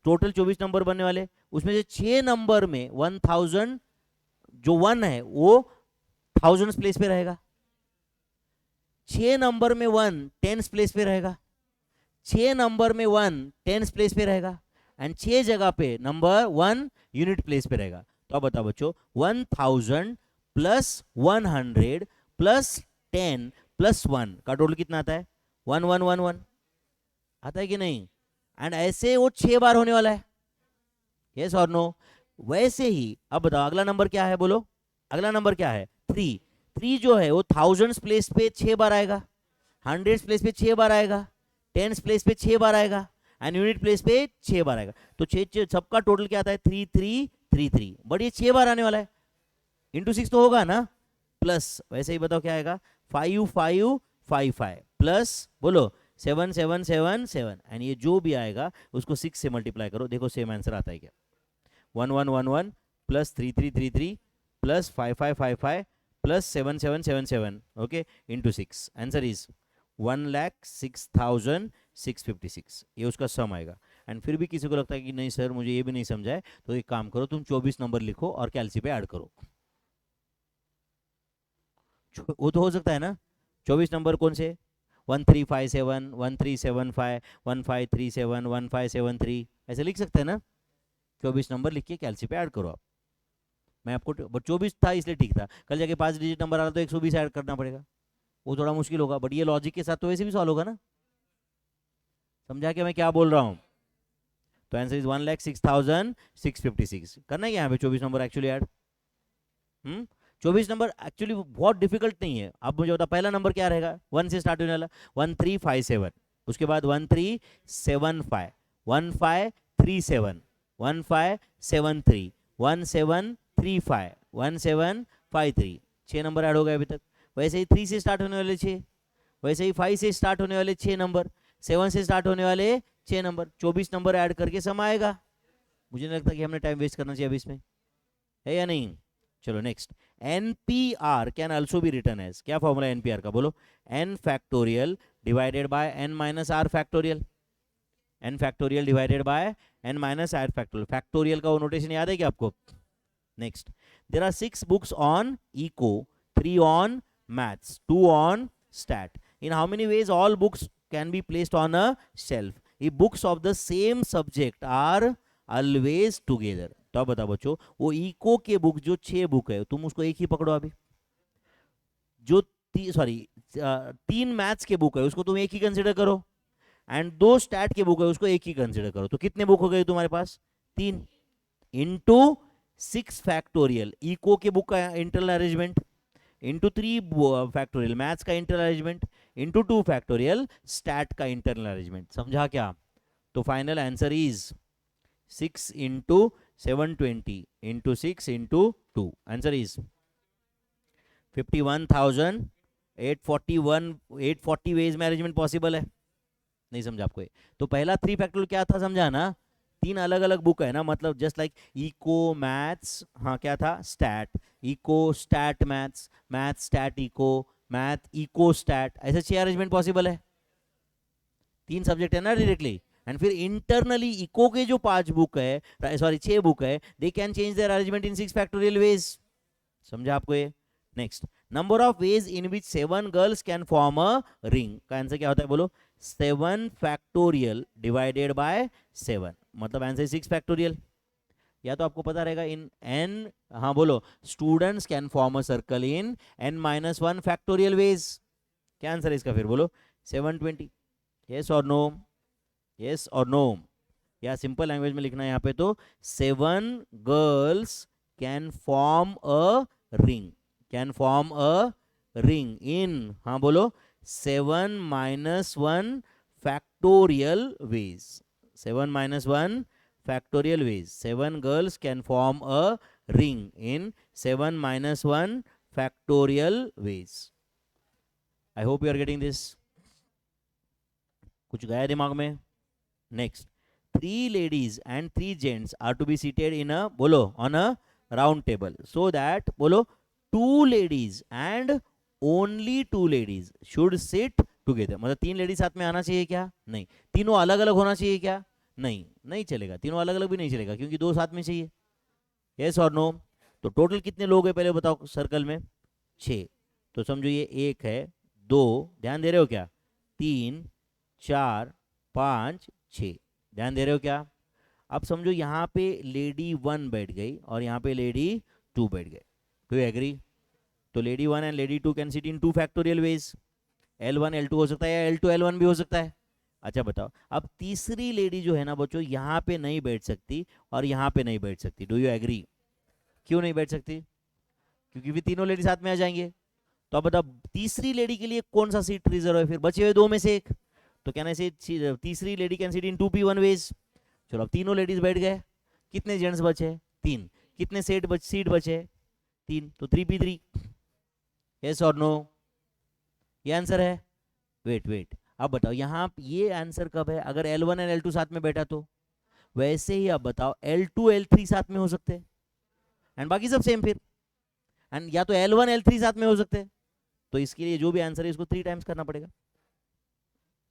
टोटल 24 नंबर बनने वाले, उसमें से 6 नंबर में 1000 जो 1 है वो 1000 प्लेस पे रहेगा, 6 नंबर में 1 10 प्लेस पे रहेगा, 6 नंबर में 1 10 प्लेस पे रहेगा एंड 6 जगह पे नंबर 1 यूनिट प्लेस पे रहेगा। तो अब बताओ बच्चों 1000 प्लस 100 प्लस 10 प्लस 1 का टोटल कितना आता है, 1111 आता है कि नहीं। एंड ऐसे वो 6 बार होने वाला है, यस और नो। वैसे ही अब बताओ अगला नंबर क्या है बोलो, अगला नंबर क्या है 3। 3 जो है वो 1000 प्लेस पे 6 बार आएगा, 100 प्लेस पे 6 बार आएगा, 10 प्लेस पे 6 बार आएगा एंड यूनिट प्लेस पे 6 बार आएगा। तो 6 सबका टोटल क्या आता है 3333, बट ये 6 बार आने वाला है, इंटू 6 तो होगा ना, प्लस वैसे ही बताओ क्या आएगा 5555 प्लस बोलो 7777 एंड ये जो भी आएगा उसको 6 से मल्टीप्लाई करो, देखो सेम आंसर आता है क्या, 1111 plus 3333 plus 5555 plus 7777 okay into 6, answer is 1,06,656, ये उसका सम आएगा। एंड फिर भी किसी को लगता है कि नहीं सर मुझे ये भी नहीं समझा है, तो एक काम करो तुम 24 नंबर लिखो और कैलसी पे ऐड करो, वो तो हो सकता है ना। 24 नंबर कौन से, 1357 1375 1537 1573 ऐसे लिख सकते हैं ना, 24 नंबर लिख के कैलसी पे ऐड करो आप। मैं आपको 24 था इसलिए ठीक था, कल जाके 5 डिजिट नंबर आ रहा तो 120 ऐड करना पड़ेगा, वो थोड़ा मुश्किल होगा, बट ये लॉजिक के साथ तो वैसे भी सॉल्व होगा ना। समझा कि मैं क्या बोल रहा हूँ। तो आंसर इज 1,06,656 करना है यहाँ पे 24 number actually add. 24 number actually बहुत डिफिकल्ट नहीं है। अब मुझे बता पहला नंबर क्या रहेगा, 1 से स्टार्ट होने वाला 1357, उसके बाद 1375 1537 1573 1735 1753 6 नंबर ऐड हो गए अभी तक। वैसे ही 3 से स्टार्ट होने वाले 6, वैसे ही 5 से स्टार्ट होने वाले 6 नंबर, 7 से स्टार्ट होने वाले 6 नंबर, 24 नंबर ऐड करके सम आएगा। मुझे नहीं लगता कि हमने टाइम वेस्ट करना चाहिए अभी इसमें, है या नहीं। चलो next, NPR can also be written as, क्या फॉर्मूला NPR का बोलो, n factorial divided by n minus r factorial, n factorial divided by n minus r factorial. Factorial का वो नोटेशन याद है क्या आपको। Next, there are 6 books on eco, 3 on maths, 2 on stat, in how many ways all books can be placed on a shelf if books of the same subject are always together. तो अब बताओ बच्चों, वो eco के book जो 6 book है, तुम उसको एक ही पकड़ो अभी, जो सॉरी 3 मैथ्स के बुक है उसको तुम एक ही कंसिडर करो, एंड 2 स्टैट के बुक है उसको एक ही कंसिडर करो, तो कितने बुक हो गए तुम्हारे पास, 3 इंटू 6 फैक्टोरियल इको के बुक का internal arrangement, into 3 factorial maths का internal arrangement, into 2 factorial stat का इंटरनल अरेंजमेंट। समझा क्या। तो final answer is 6 into 720 into 6 into 2, answer is 51,841 840 ways में अरेंजमेंट पॉसिबल है। नहीं समझा आपको ये। तो पहला 3 फैक्टोरियल क्या था समझा ना, 3 अलग अलग बुक है ना, मतलब जस्ट लाइक इको मैथ्स, हाँ क्या था stat, eco stat maths, math stat eco, math eco stat, ऐसे 6 अरेंजमेंट पॉसिबल है, 3 सब्जेक्ट है ना डायरेक्टली। एंड फिर इंटरनली इको के जो 5 बुक है, सॉरी 6 बुक है, they can change their arrangement in 6 factorial ways. समझा आपको ये। Next, number of ways in which 7 girls can form a ring, का आंसर क्या होता है बोलो, 7 फैक्टोरियल डिवाइडेड बाय 7, मतलब आंसर 6 फैक्टोरियल। या तो आपको पता रहेगा इन n, हाँ बोलो, students can form a circle in n-1 factorial veg, क्या आंसर है इसका फिर बोलो, 720। यस और नो, यस और नो, या सिंपल लैंग्वेज में लिखना है यहाँ पे, तो 7 girls can form a ring, can form a ring in, हाँ बोलो, 7-1 factorial veg, 7-1 factorial ways, 7 girls can form a ring in 7-1 factorial ways. I hope you are getting this. कुछ गया दिमाग में। Next, 3 ladies and 3 gents are to be seated in a, बोलो, on a round table, so that बोलो 2 ladies and only 2 ladies should sit together, मतलब 3 ladies साथ में आना चाहिए क्या, नहीं, तीनों अलग अलग होना चाहिए क्या, नहीं, नहीं चलेगा, तीनों अलग अलग भी नहीं चलेगा क्योंकि 2 साथ में चाहिए। यस और नो। तो टोटल कितने लोग हैं पहले बताओ सर्कल में, 6, तो समझो ये 1 है, 2, ध्यान दे रहे हो क्या, 3, 4, 5, 6, ध्यान दे रहे हो क्या। अब समझो यहाँ पे लेडी 1 बैठ गई और यहाँ पे लेडी 2 बैठ गए, तो एग्री, तो lady 1 and lady 2 can sit in 2 factorial veg, L1 L2 हो सकता है या L2 L1 भी हो सकता है। अच्छा बताओ, अब तीसरी लेडी जो है ना बच्चों, यहाँ पे नहीं बैठ सकती और यहाँ पे नहीं बैठ सकती, डू यू एग्री। क्यों नहीं बैठ सकती, क्योंकि भी तीनों लेडी साथ में आ जाएंगे। तो अब बताओ तीसरी लेडी के लिए कौन सा सीट रिजर्व है, फिर बचे हुए 2 में से एक, तो कहना है तीसरी lady can sit in 2P1 ways. चलो अब तीनों लेडीज बैठ गए, कितने जेंट्स बचे, 3, कितने सीट बचे, 3, तो 3P3। यस और नो, ये आंसर है। वेट, अब बताओ यहाँ ये आंसर कब है, अगर L1 और L2 साथ में बैठा तो, वैसे ही अब बताओ L2 L3 साथ में हो सकते हैं एंड बाकी सब सेम फिर, एंड या तो L1 L3 साथ में हो सकते हैं, तो इसके लिए जो भी आंसर है इसको 3 टाइम्स करना पड़ेगा।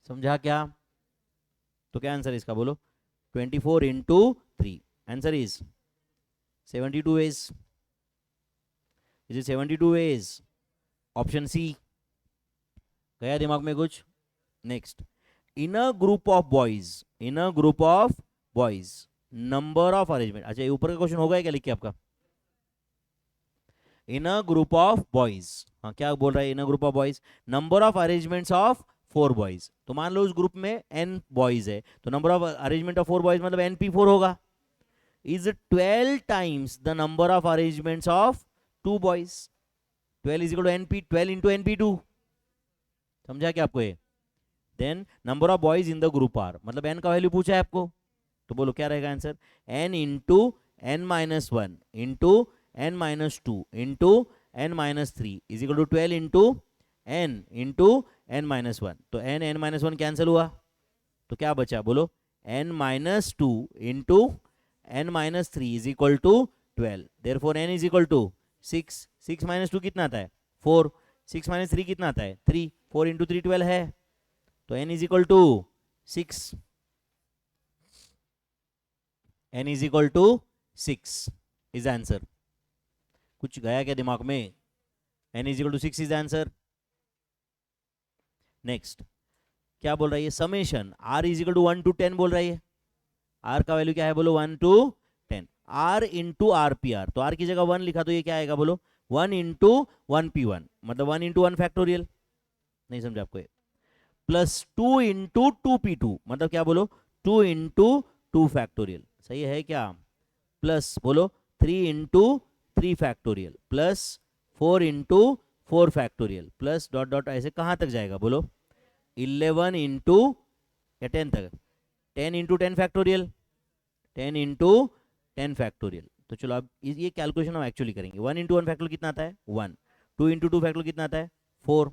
समझा क्या। तो क्या आंसर है इसका बोलो, 24 into 3, answer is 72 ways. Is it 72 ways, option C. गया दिमाग में कुछ। Next, in a group of boys number of arrangement, अच्छा ये ऊपर का क्वेश्चन होगा क्या लिख के आपका, in a group of boys, हाँ क्या बोल रहा है, in a group of boys number of arrangements of 4 boys, तो मान लो उस ग्रुप में n बॉयज है, तो number of arrangement of 4 boys मतलब np4 होगा, is 12 times the number of arrangements of 2 boys, 12 is equal to np, 12 into np2। समझा क्या आपको ये। Then number of boys in the group are, मतलब n का वैल्यू पूछा है आपको, तो बोलो क्या रहेगा answer, n into n-1 into n-2 into n minus three is equal to 12 into n minus one, तो n माइनस वन कैंसिल हुआ, तो क्या बचा बोलो, n minus two into n minus three is equal to 12, therefore n is equal to 6, 6 minus two कितना आता है 4, 6 minus three कितना आता है 3, 4 इंटू 3 12 है, तो n is equal to 6, n is equal to 6 is answer. कुछ गया क्या दिमाग में, n is equal to 6 is answer. Next क्या बोल रहा है ये, summation r is equal to 1 to 10 बोल रहा है, r का वैल्यू क्या है बोलो 1 to 10, r into r P r, तो r की जगह 1 लिखा तो ये क्या आएगा बोलो 1 इंटू 1p1, मतलब 1 इंटू 1 फैक्टोरियल, नहीं समझा आपको, प्लस 2 इंटू 2p2, मतलब क्या बोलो 2 इंटू 2 फैक्टोरियल, सही है क्या, प्लस बोलो 3 into 3 factorial, plus 4 into 4 factorial, plus dot dot ऐसे कहाँ तक जाएगा बोलो 11 इंटू या 10 तक, 10 इंटू 10 फैक्टोरियल, 10 इंटू 10 फैक्टोरियल, तो चलो अब ये कैलकुलेशन हम एक्चुअली करेंगे, 1 इंटू 1 फैक्टोरियल कितना आता है 1, 2 इंटू 2 फैक्टोरियल कितना आता है 4,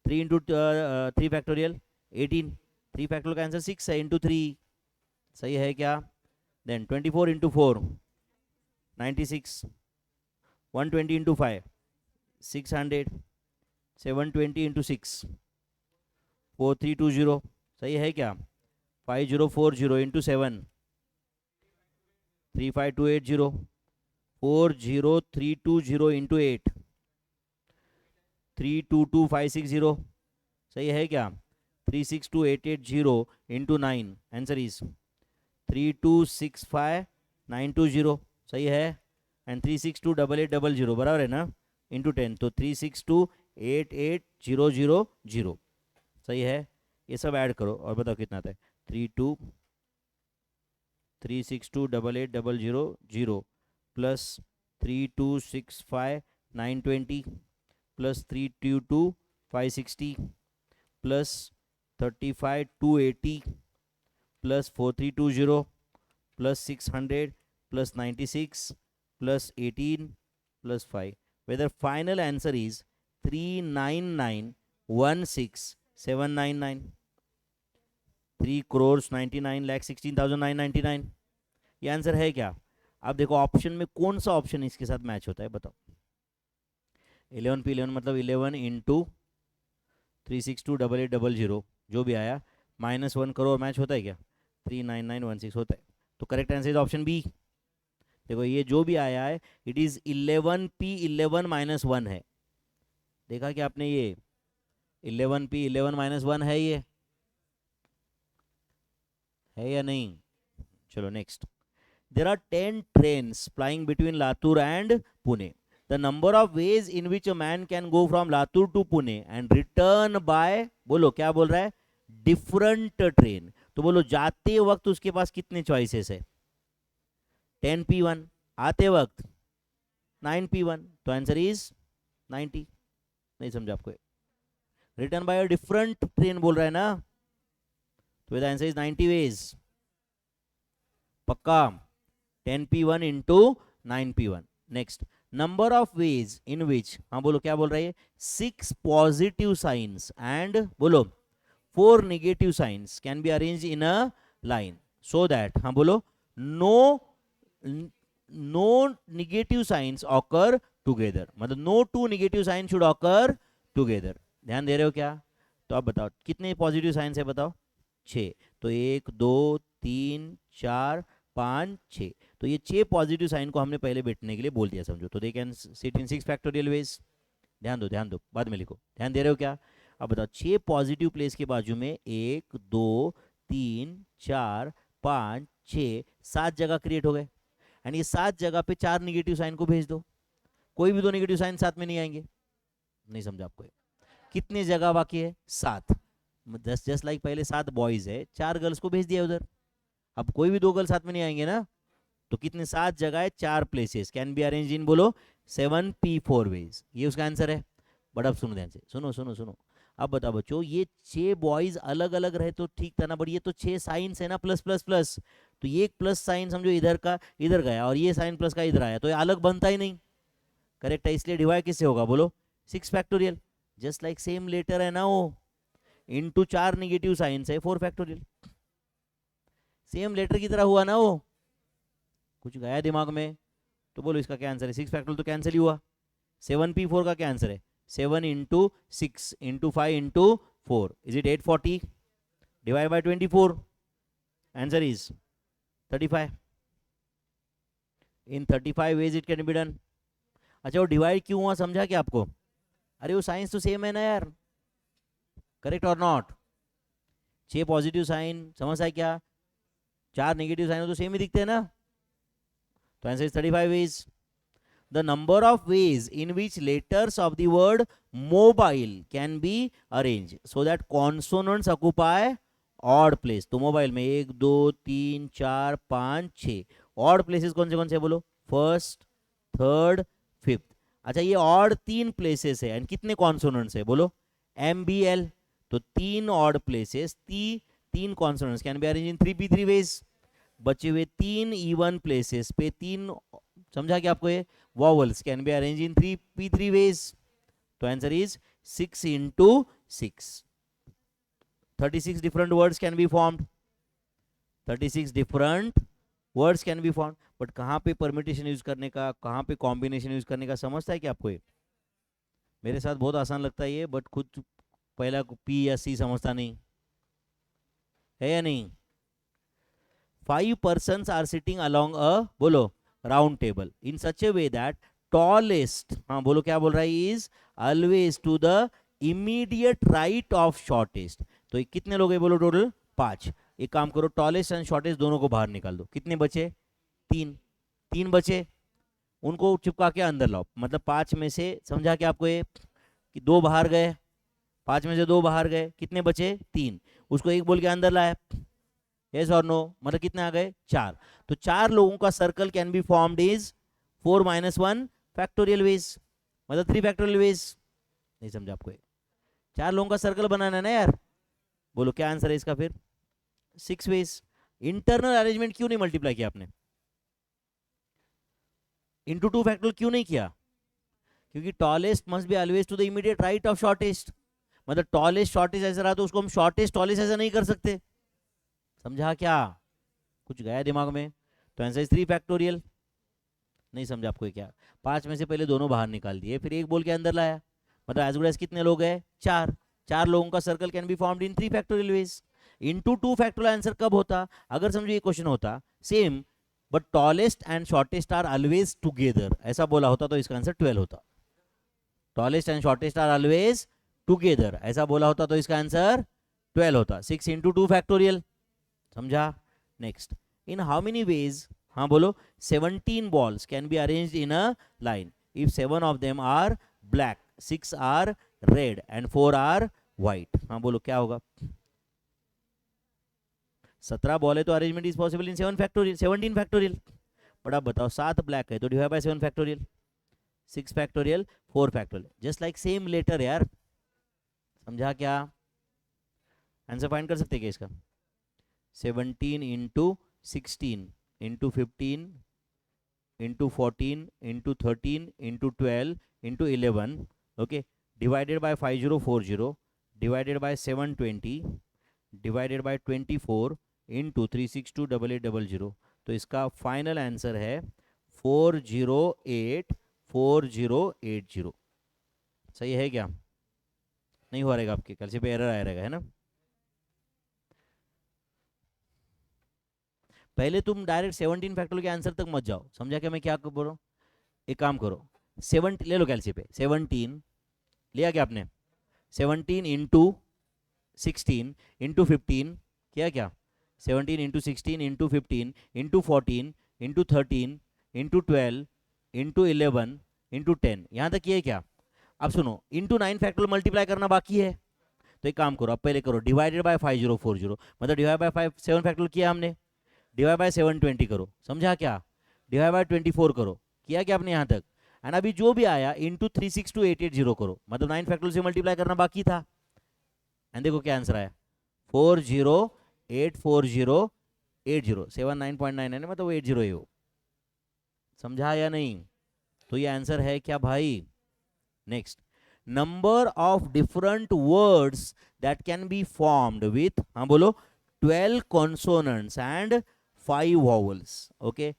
3 इंटू 3 फैक्टोरियल 18, 3 फैक्टोरियल का आंसर 6 है इंटू 3, सही है क्या, देन 24 इंटू 4 96, 120 इंटू 5 600, 720 इंटू 6 4320, सही है क्या, 5040 इंटू 7 35280, 40320 इंटू 8 322560, सही है क्या, 362880 इंटू 9 आंसर इज 3265920, सही है, एंड 3628800 बराबर है ना, इंटू 10 तो 3628800, सही है, ये सब ऐड करो और बताओ कितना आता है 3628800 plus 3265920 plus 322560 plus 35280 plus 4320 plus 600 plus 96 plus 18 plus 5, whether final answer is 399,16,799, 3,99,16,999, ये आंसर है क्या। अब देखो ऑप्शन में कौन सा ऑप्शन इसके साथ मैच होता है बताओ, 11p11 मतलब 11 इंटू 3628800 जो भी आया -1 करो और मैच होता है क्या, 39916 होता है, तो correct answer is option B. देखो ये जो भी आया है इट इज 11p11 -1 है, देखा क्या आपने, ये 11p11 -1 है, ये है या नहीं। चलो next, there are 10 trains plying between Latur and Pune. The number of ways in which a man can go from Latur to Pune and return by, बोलो क्या बोल रहा है, different train, तो बोलो जाते वक्त उसके पास कितने चॉइसेस है, 10p1, आते वक्त 9p1, तो आंसर इज 90, नहीं समझा आपको, return by a different train बोल रहा है ना, तो द आंसर इज 90 वेज, पक्का, 10p1 into 9p1। Next, number of ways in which, हाँ बोलो क्या बोल रही है, 6 पॉजिटिव साइंस एंड बोलो 4 negative signs can be arrange in a line so that, हाँ बोलो no negative signs occur together, मतलब no 2 negative sign should occur together, ध्यान दे रहे हो क्या। तो आप बताओ कितने पॉजिटिव साइंस है बताओ, 6, तो 1 2 3 4 5 6, तो ये 6 पॉजिटिव साइन को हमने पहले बैठने के लिए बोल दिया समझो, तो they can sit in 6 factorial veg, ध्यान दो बाद में लिखो, ध्यान दे रहे हो क्या। अब बताओ 6 पॉजिटिव प्लेस के बाजू में 1 2 3 4 5 6 7 जगह क्रिएट हो गए, एंड ये 7 जगह पे 4 निगेटिव साइन को भेज दो, कोई भी 2 नेगेटिव साइन साथ में नहीं आएंगे, नहीं समझा आपको, कितनी जगह बाकी है 7, जस्ट लाइक पहले 7 बॉयज है 4 गर्ल्स को भेज दिया उधर, अब कोई भी 2 गर्ल साथ में नहीं आएंगे ना, तो कितने 7 जगह है 4 प्लेसेस कैन बी अरेंज इन बोलो 7p4 वेज, ये उसका आंसर है। बट अब सुनो ध्यान से, सुनो, अब बताओ बच्चों, ये 6 बॉयज अलग अलग रहे तो ठीक था ना, बट ये तो 6 साइंस है ना, प्लस प्लस प्लस, तो ये एक प्लस साइन समझो इधर का इधर गया और ये साइन प्लस का इधर आया, तो ये अलग बनता ही नहीं, करेक्ट है, इसलिए डिवाइड किससे होगा बोलो 6 factorial. Just like same letter है ना वो, इनटू 4 नेगेटिव साइन से 4 फैक्टोरियल, सेम लेटर की तरह हुआ ना वो। कुछ गया दिमाग में तो बोलो इसका क्या आंसर है? 6 फैक्टोरियल तो कैंसिल ही हुआ। 7p4 का क्या आंसर है? 7 into 6 into 5 into 4 is it 840 divide by 24, answer is 35। In 35 ways it can be done. अच्छा वो डिवाइड क्यों हुआ समझा क्या आपको? अरे वो साइंस तो सेम है ना यार, करेक्ट और नॉट? 6 पॉजिटिव साइन समझ आए क्या, 4 नेगेटिव साइन तो सेम ही दिखते हैं ना, तो answer is 35 ways. The number of ways in which letters of the word mobile can be arranged so that consonants occupy odd place। तो मोबाइल में 1 2 3 4 5 6 ऑड प्लेसेस कौन से बोलो? First, third, fifth. अच्छा ये ऑड 3 प्लेसेस है and कितने consonants है बोलो? MBL। तो 3 odd places 3 consonants can be arrange in 3p3 ways. बचे हुए 3 इवन प्लेसेस पे 3, समझा क्या आपको ये, vowels can be arranged in 3p3 ways। तो answer is 6 into 6, 36 different words can be formed, 36 different words can be formed। But कहाँ पे परमिटेशन यूज करने का, कहाँ पे कॉम्बिनेशन यूज करने का समझता है क्या आपको ये? मेरे साथ बहुत आसान लगता है ये, बट खुद पहला पी या सी समझता नहीं है या नहीं। 5 persons are sitting along a बोलो round table in such a way that tallest, हाँ बोलो क्या बोल रहा है, is always to the immediate right of shortest. तो कितने लोग हैं बोलो टोटल? 5। एक काम करो, टॉलेस्ट एंड शॉर्टेस्ट दोनों को बाहर निकाल दो, कितने बचे? 3 बचे, उनको चिपका के अंदर लाओ। मतलब 5 में से समझा क्या आपको ये कि 2 बाहर गए, 5 में से 2 बाहर गए, कितने बचे? 3। उसको 1 बोल के अंदर लाया, यस और नो, मतलब कितने आ गए? 4। तो 4 लोगों का circle can be formed is 4 - 1 factorial veg, मतलब 3 फैक्टोरियल वेज। नहीं समझा आपको? 4 लोगों का सर्कल बनाना है ना यार, बोलो क्या आंसर है इसका फिर? 6 वेज। इंटरनल अरेंजमेंट क्यों नहीं मल्टीप्लाई किया आपने? इंटू 2 फैक्टोरियल क्यों नहीं किया? क्योंकि tallest must be always to the immediate right of shortest. मतलब टॉलेस्ट शॉर्टेस्ट ऐसा रहा तो उसको हम शॉर्टेस्ट टॉलेस्ट ऐसा नहीं कर सकते, समझा क्या? कुछ गया दिमाग में? तो आंसर इज 3 फैक्टोरियल। नहीं समझा आपको क्या? 5 में से पहले दोनों बाहर निकाल दिए, फिर 1 बोल के अंदर लाया, मतलब एज गुड एज कितने लोग हैं? 4। 4 लोगों का circle can be formed in 3 factorial ways. Into 2 factorial answer कब होता? अगर समझो ये क्वेश्चन होता same but tallest and shortest are always together, ऐसा बोला होता तो इसका आंसर 12 होता। Tallest and shortest are always together ऐसा बोला होता तो इसका आंसर 12 होता। 6 इंटू 2 फैक्टोरियल, समझा? Next, in how many ways, हाँ बोलो, 17 balls can be arranged in a line if 7 of them are black, 6 are red and 4 are white। हाँ बोलो क्या होगा? 17 बॉल है तो arrangement is possible in 7 factorial, 17 factorial. But अब बताओ 7 ब्लैक है तो divide by 7 factorial, 6 factorial 4 factorial, just like same letter यार, समझा क्या? आंसर फाइंड कर सकते क्या इसका? 17 into 16 into 15 into 14 into 13 into 12 into 11, okay, divided by 5040 divided by 720 divided by 24 into 3628800। तो इसका फाइनल आंसर है 4084080। सही है क्या? नहीं हुआ रहेगा आपके, कल से पे एरर आया रहेगा, है ना? पहले तुम डायरेक्ट 17 फैक्टोरियल के आंसर तक मत जाओ, समझा क्या मैं क्या बोल रहा हूँ? एक काम करो, 7 ले लो कैलसी पे, 17 लिया क्या आपने? 17 इंटू 16 इंटू 15 किया क्या? 17 into 16 into 15 into 14 into 13 into 12 into 11 into 10, यहाँ तक किया क्या? अब सुनो, इंटू 9 फैक्टोरियल मल्टीप्लाई करना बाकी है, तो एक काम करो, अब पहले करो डिवाइडेड बाय 5040, मतलब डिवाइड बाय 5 7 फैक्टोरियल किया हमने, डिवाइड बाय 720 करो, समझा क्या? डिवाइड बाय 24 करो, किया क्या आपने यहाँ तक? एंड अभी जो भी आया इंटू 3628880 करो, मतलब 9 फैक्टोरियल से मल्टीप्लाई करना बाकी था। एंड देखो क्या आंसर आया, 4084080, 79.99 मतलब वो 80 है वो, समझा या नहीं? तो ये आंसर है क्या भाई? Next, number of different words that can be formed with, हाँ बोलो, 12 कॉन्सोनेंट्स एंड 5 वॉवल्स। ओके,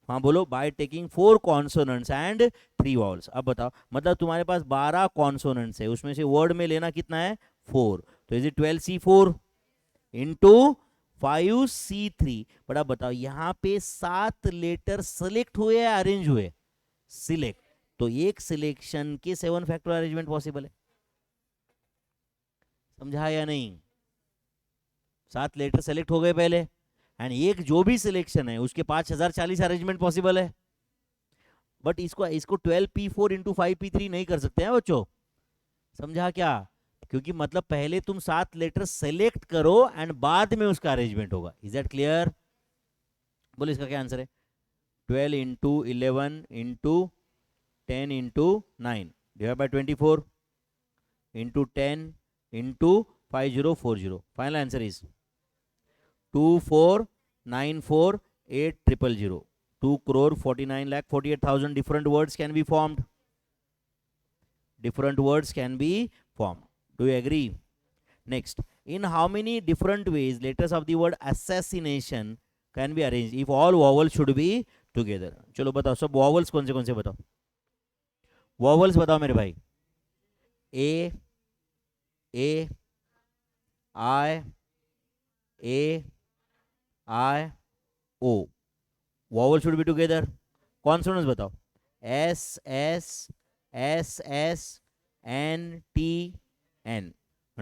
हाँ बोलो, by taking 4 consonants and 3 vowels. अब बताओ, मतलब तुम्हारे पास 12 कॉन्सोनेंट्स है, उसमें से वर्ड में लेना कितना है? 4। तो is it 12C4 into 5C3। But अब बताओ, यहाँ पे 7 लेटर सेलेक्ट हुए या अरेंज हुए? सिलेक्ट। तो एक सिलेक्शन के 7 फैक्टर अरेंजमेंट पॉसिबल है। समझा या नहीं? 7 लेटर सेलेक्ट हो गए पहले, एंड एक जो भी सिलेक्शन है उसके 5040 अरेंजमेंट पॉसिबल है। बट इसको इसको 12P4 इंटू 5P3 नहीं कर सकते हैं बच्चों। समझा क्या? क्योंकि मतलब पहले तुम 7 लेटर सेलेक्ट करो एंड बाद में उसका अरेंजमेंट होगा। Is that clear? बोलो इसका क्या आंसर है? 12 into 11 into 10 into 9 divide by 24 into 10 into 5040। Final answer is 24948000। 2,49,48,000 different words can be formed. Different words can be formed. Do you agree? Next, in how many different ways letters of the word assassination can be arranged if all vowels should be together? चलो बताओ, सब vowels कौन से बताओ? vowels बताओ मेरे भाई। A, A, I, A, I, O. Vowel should be together. Consonants बताओ। S, S, S, S, N, T, N।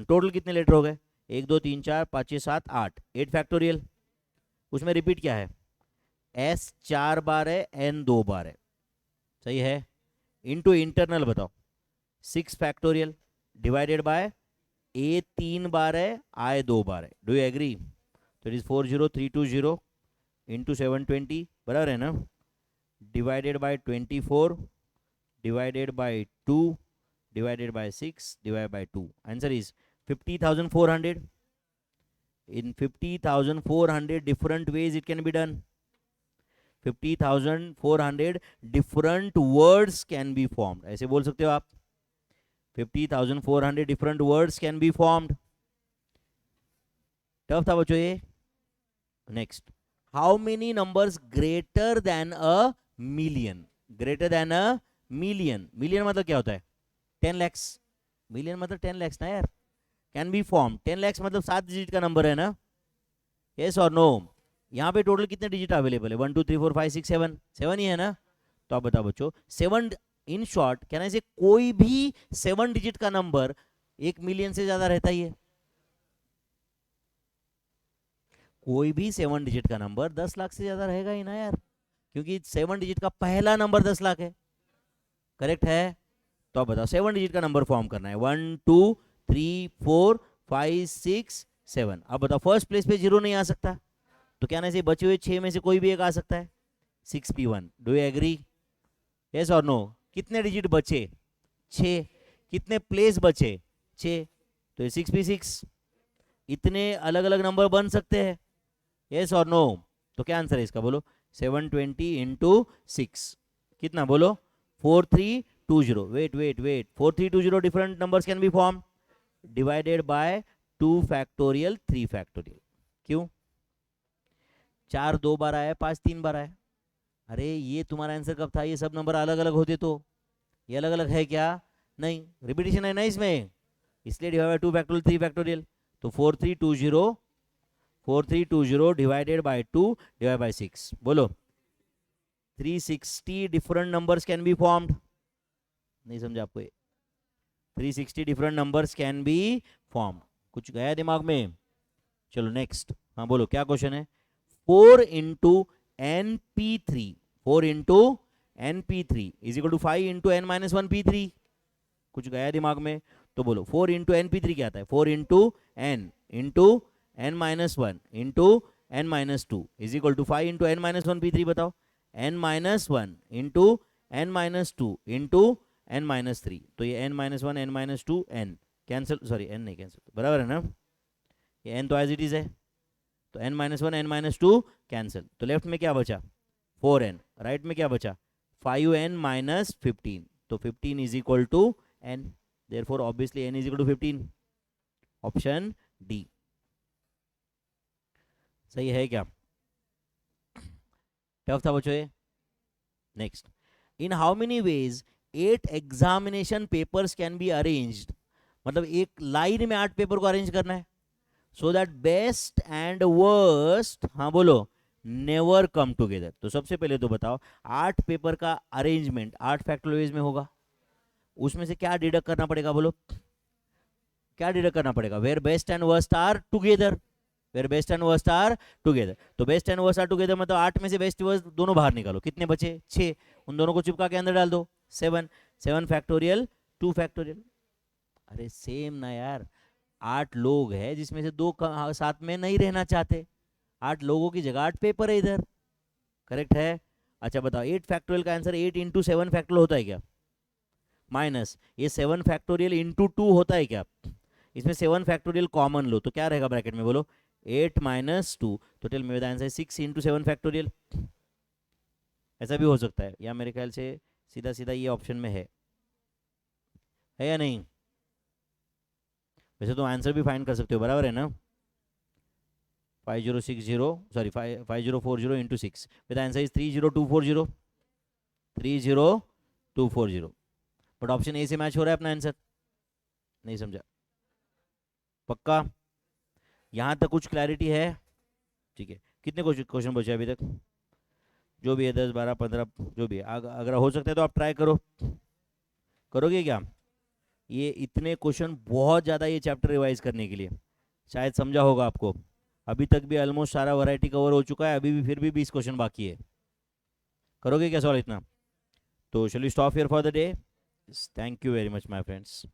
Total कितने लेटर हो गए? 1 2 3 4 5 6 7 8, 8 फैक्टोरियल। उसमें रिपीट क्या है? S 4 बार है, N 2 बार है। सही है। इनटू इंटरनल बताओ, 6 फैक्टोरियल डिवाइडेड बाय A 3 बार है, I 2 बार है। Do you agree? तो इट इज 40320 इंटू 720, बराबर है ना? Divided by 24 divided by 2 divided by 6 divided by 2. Answer is 50,400. In 50,400 different ways it can be done. 50,400 different words can be formed. ऐसे बोल सकते हो आप, 50,400 different words can be formed. Tough था बच्चों ये। Next, how many numbers greater than a million? Greater than a million, million मतलब क्या होता है? 10 lakhs। मिलियन मतलब 10 lakhs ना यार। कैन बी फॉर्म 10 lakhs मतलब 7 डिजिट का नंबर है ना? यस और नो? यहाँ पे टोटल कितने डिजिट अवेलेबल है? 1 2 3 4 5 6 7, 7 ही है ना? तो आप बताओ बच्चों, 7, इन शॉर्ट कहना है कोई भी 7 डिजिट का नंबर 1 मिलियन से ज्यादा रहता ही है। कोई भी 7 डिजिट का नंबर 10 लाख से ज्यादा रहेगा ही ना यार, क्योंकि 7 डिजिट का पहला नंबर 10 लाख है। करेक्ट है? तो आप बताओ, 7 डिजिट का नंबर फॉर्म करना है, 1 2 3 4 5 6 7। अब बताओ, फर्स्ट प्लेस पे 0 नहीं आ सकता, तो क्या ना, बचे हुए 6 में से कोई भी एक आ सकता है, 6P1। Do you agree? Yes और नो? कितने डिजिट बचे? 6। कितने प्लेस बचे? 6। तो ये 6P6। इतने अलग अलग नंबर बन सकते हैं, यस और नो? तो क्या आंसर है इसका बोलो? 720 इंटू 6 कितना बोलो? 4320। Wait 4320 different numbers can be form divided by 2 factorial 3 factorial. क्यों? 4 2 बार आया, 5 3 बार आया। अरे ये तुम्हारा आंसर कब था? ये सब नंबर अलग अलग होते तो। ये अलग अलग है क्या? नहीं, रिपीटेशन है ना इसमें, इसलिए डिवाइड बाय 2 फैक्टोरियल 3 फैक्टोरियल। तो 4320 डिवाइडेड बाय 2 डिवाइड बाय 6, बोलो 360 different numbers can be formed. नहीं समझा आपको ये? 360 different numbers can be formed. कुछ गया दिमाग में? चलो नेक्स्ट, हाँ बोलो क्या क्वेश्चन है? 4 into NP3, 4 into NP3 is equal to 5 into N minus 1P3। कुछ गया दिमाग में? तो बोलो 4 इंटू NP3 क्या आता है? 4 into N minus 1 into N minus 2 is equal to 5 into N minus 1P3। बताओ, N minus 1 into N minus 2 into N minus 3। तो ये N minus 1 N minus 2 N cancel, sorry N नहीं cancel, बराबर है ना? ये N तो as it is है, तो N minus 1 N minus 2 cancel. तो लेफ्ट में क्या बचा? 4N। राइट में क्या बचा? 5n minus 15, तो 15 is equal to n, therefore obviously n is equal to 15, option D सही है क्या? टफ था बच्चों ये। Next, in how many veg 8 examination papers can be arranged, मतलब एक लाइन में 8 पेपर को अरेंज करना है, so that best and worst, हाँ बोलो, नेवर कम टुगेदर। तो सबसे पहले तो बताओ 8 पेपर का अरेंजमेंट 8 फैक्टोरियल में होगा, उसमें से क्या डिडक्ट करना पड़ेगा बोलो, क्या डिडक्ट करना पड़ेगा? Where best and worst are together, where best and worst are together. तो best and worst are together मतलब 8 में से बेस्ट वर्स्ट दोनों बाहर निकालो, कितने बचे? 6, उन दोनों को चिपका के अंदर डाल दो, 7, 7 फैक्टोरियल 2 फैक्टोरियल। अरे सेम ना यार, 8 लोग हैं जिसमें से 2 साथ में नहीं रहना चाहते, 8 लोगों की जगह 8 पेपर है इधर, करेक्ट है। अच्छा बताओ 8 फैक्टोरियल का आंसर 8 इंटू 7 फैक्टोरियल होता है क्या? माइनस ये 7 फैक्टोरियल इंटू 2 होता है क्या? इसमें 7 फैक्टोरियल कॉमन लो तो क्या रहेगा ब्रैकेट में बोलो? 8 माइनस 2, तो tell me the answer 6 into 7 factorial. ऐसा भी हो सकता है, या मेरे ख्याल से सीधा सीधा ये ऑप्शन में है या नहीं? वैसे तो आंसर भी फाइंड कर सकते हो, बराबर है ना? 5060 sorry 5040 into 6 with answer is 30240, 30240। But option A से मैच हो रहा है अपना आंसर, नहीं समझा? पक्का? यहाँ तक कुछ क्लैरिटी है? ठीक है, कितने क्वेश्चन बचे अभी तक? जो भी है 10 12 15 जो भी है, अगर हो सकता है तो आप ट्राई करो, करोगे क्या? ये इतने क्वेश्चन बहुत ज़्यादा ये चैप्टर रिवाइज करने के लिए, शायद समझा होगा आपको। अभी तक भी ऑलमोस्ट सारा वैरायटी कवर हो चुका है, अभी भी फिर भी 20 क्वेश्चन बाकी है। करोगे क्या सवाल इतना? तो shall we stop here for the day? Thank you very much my friends.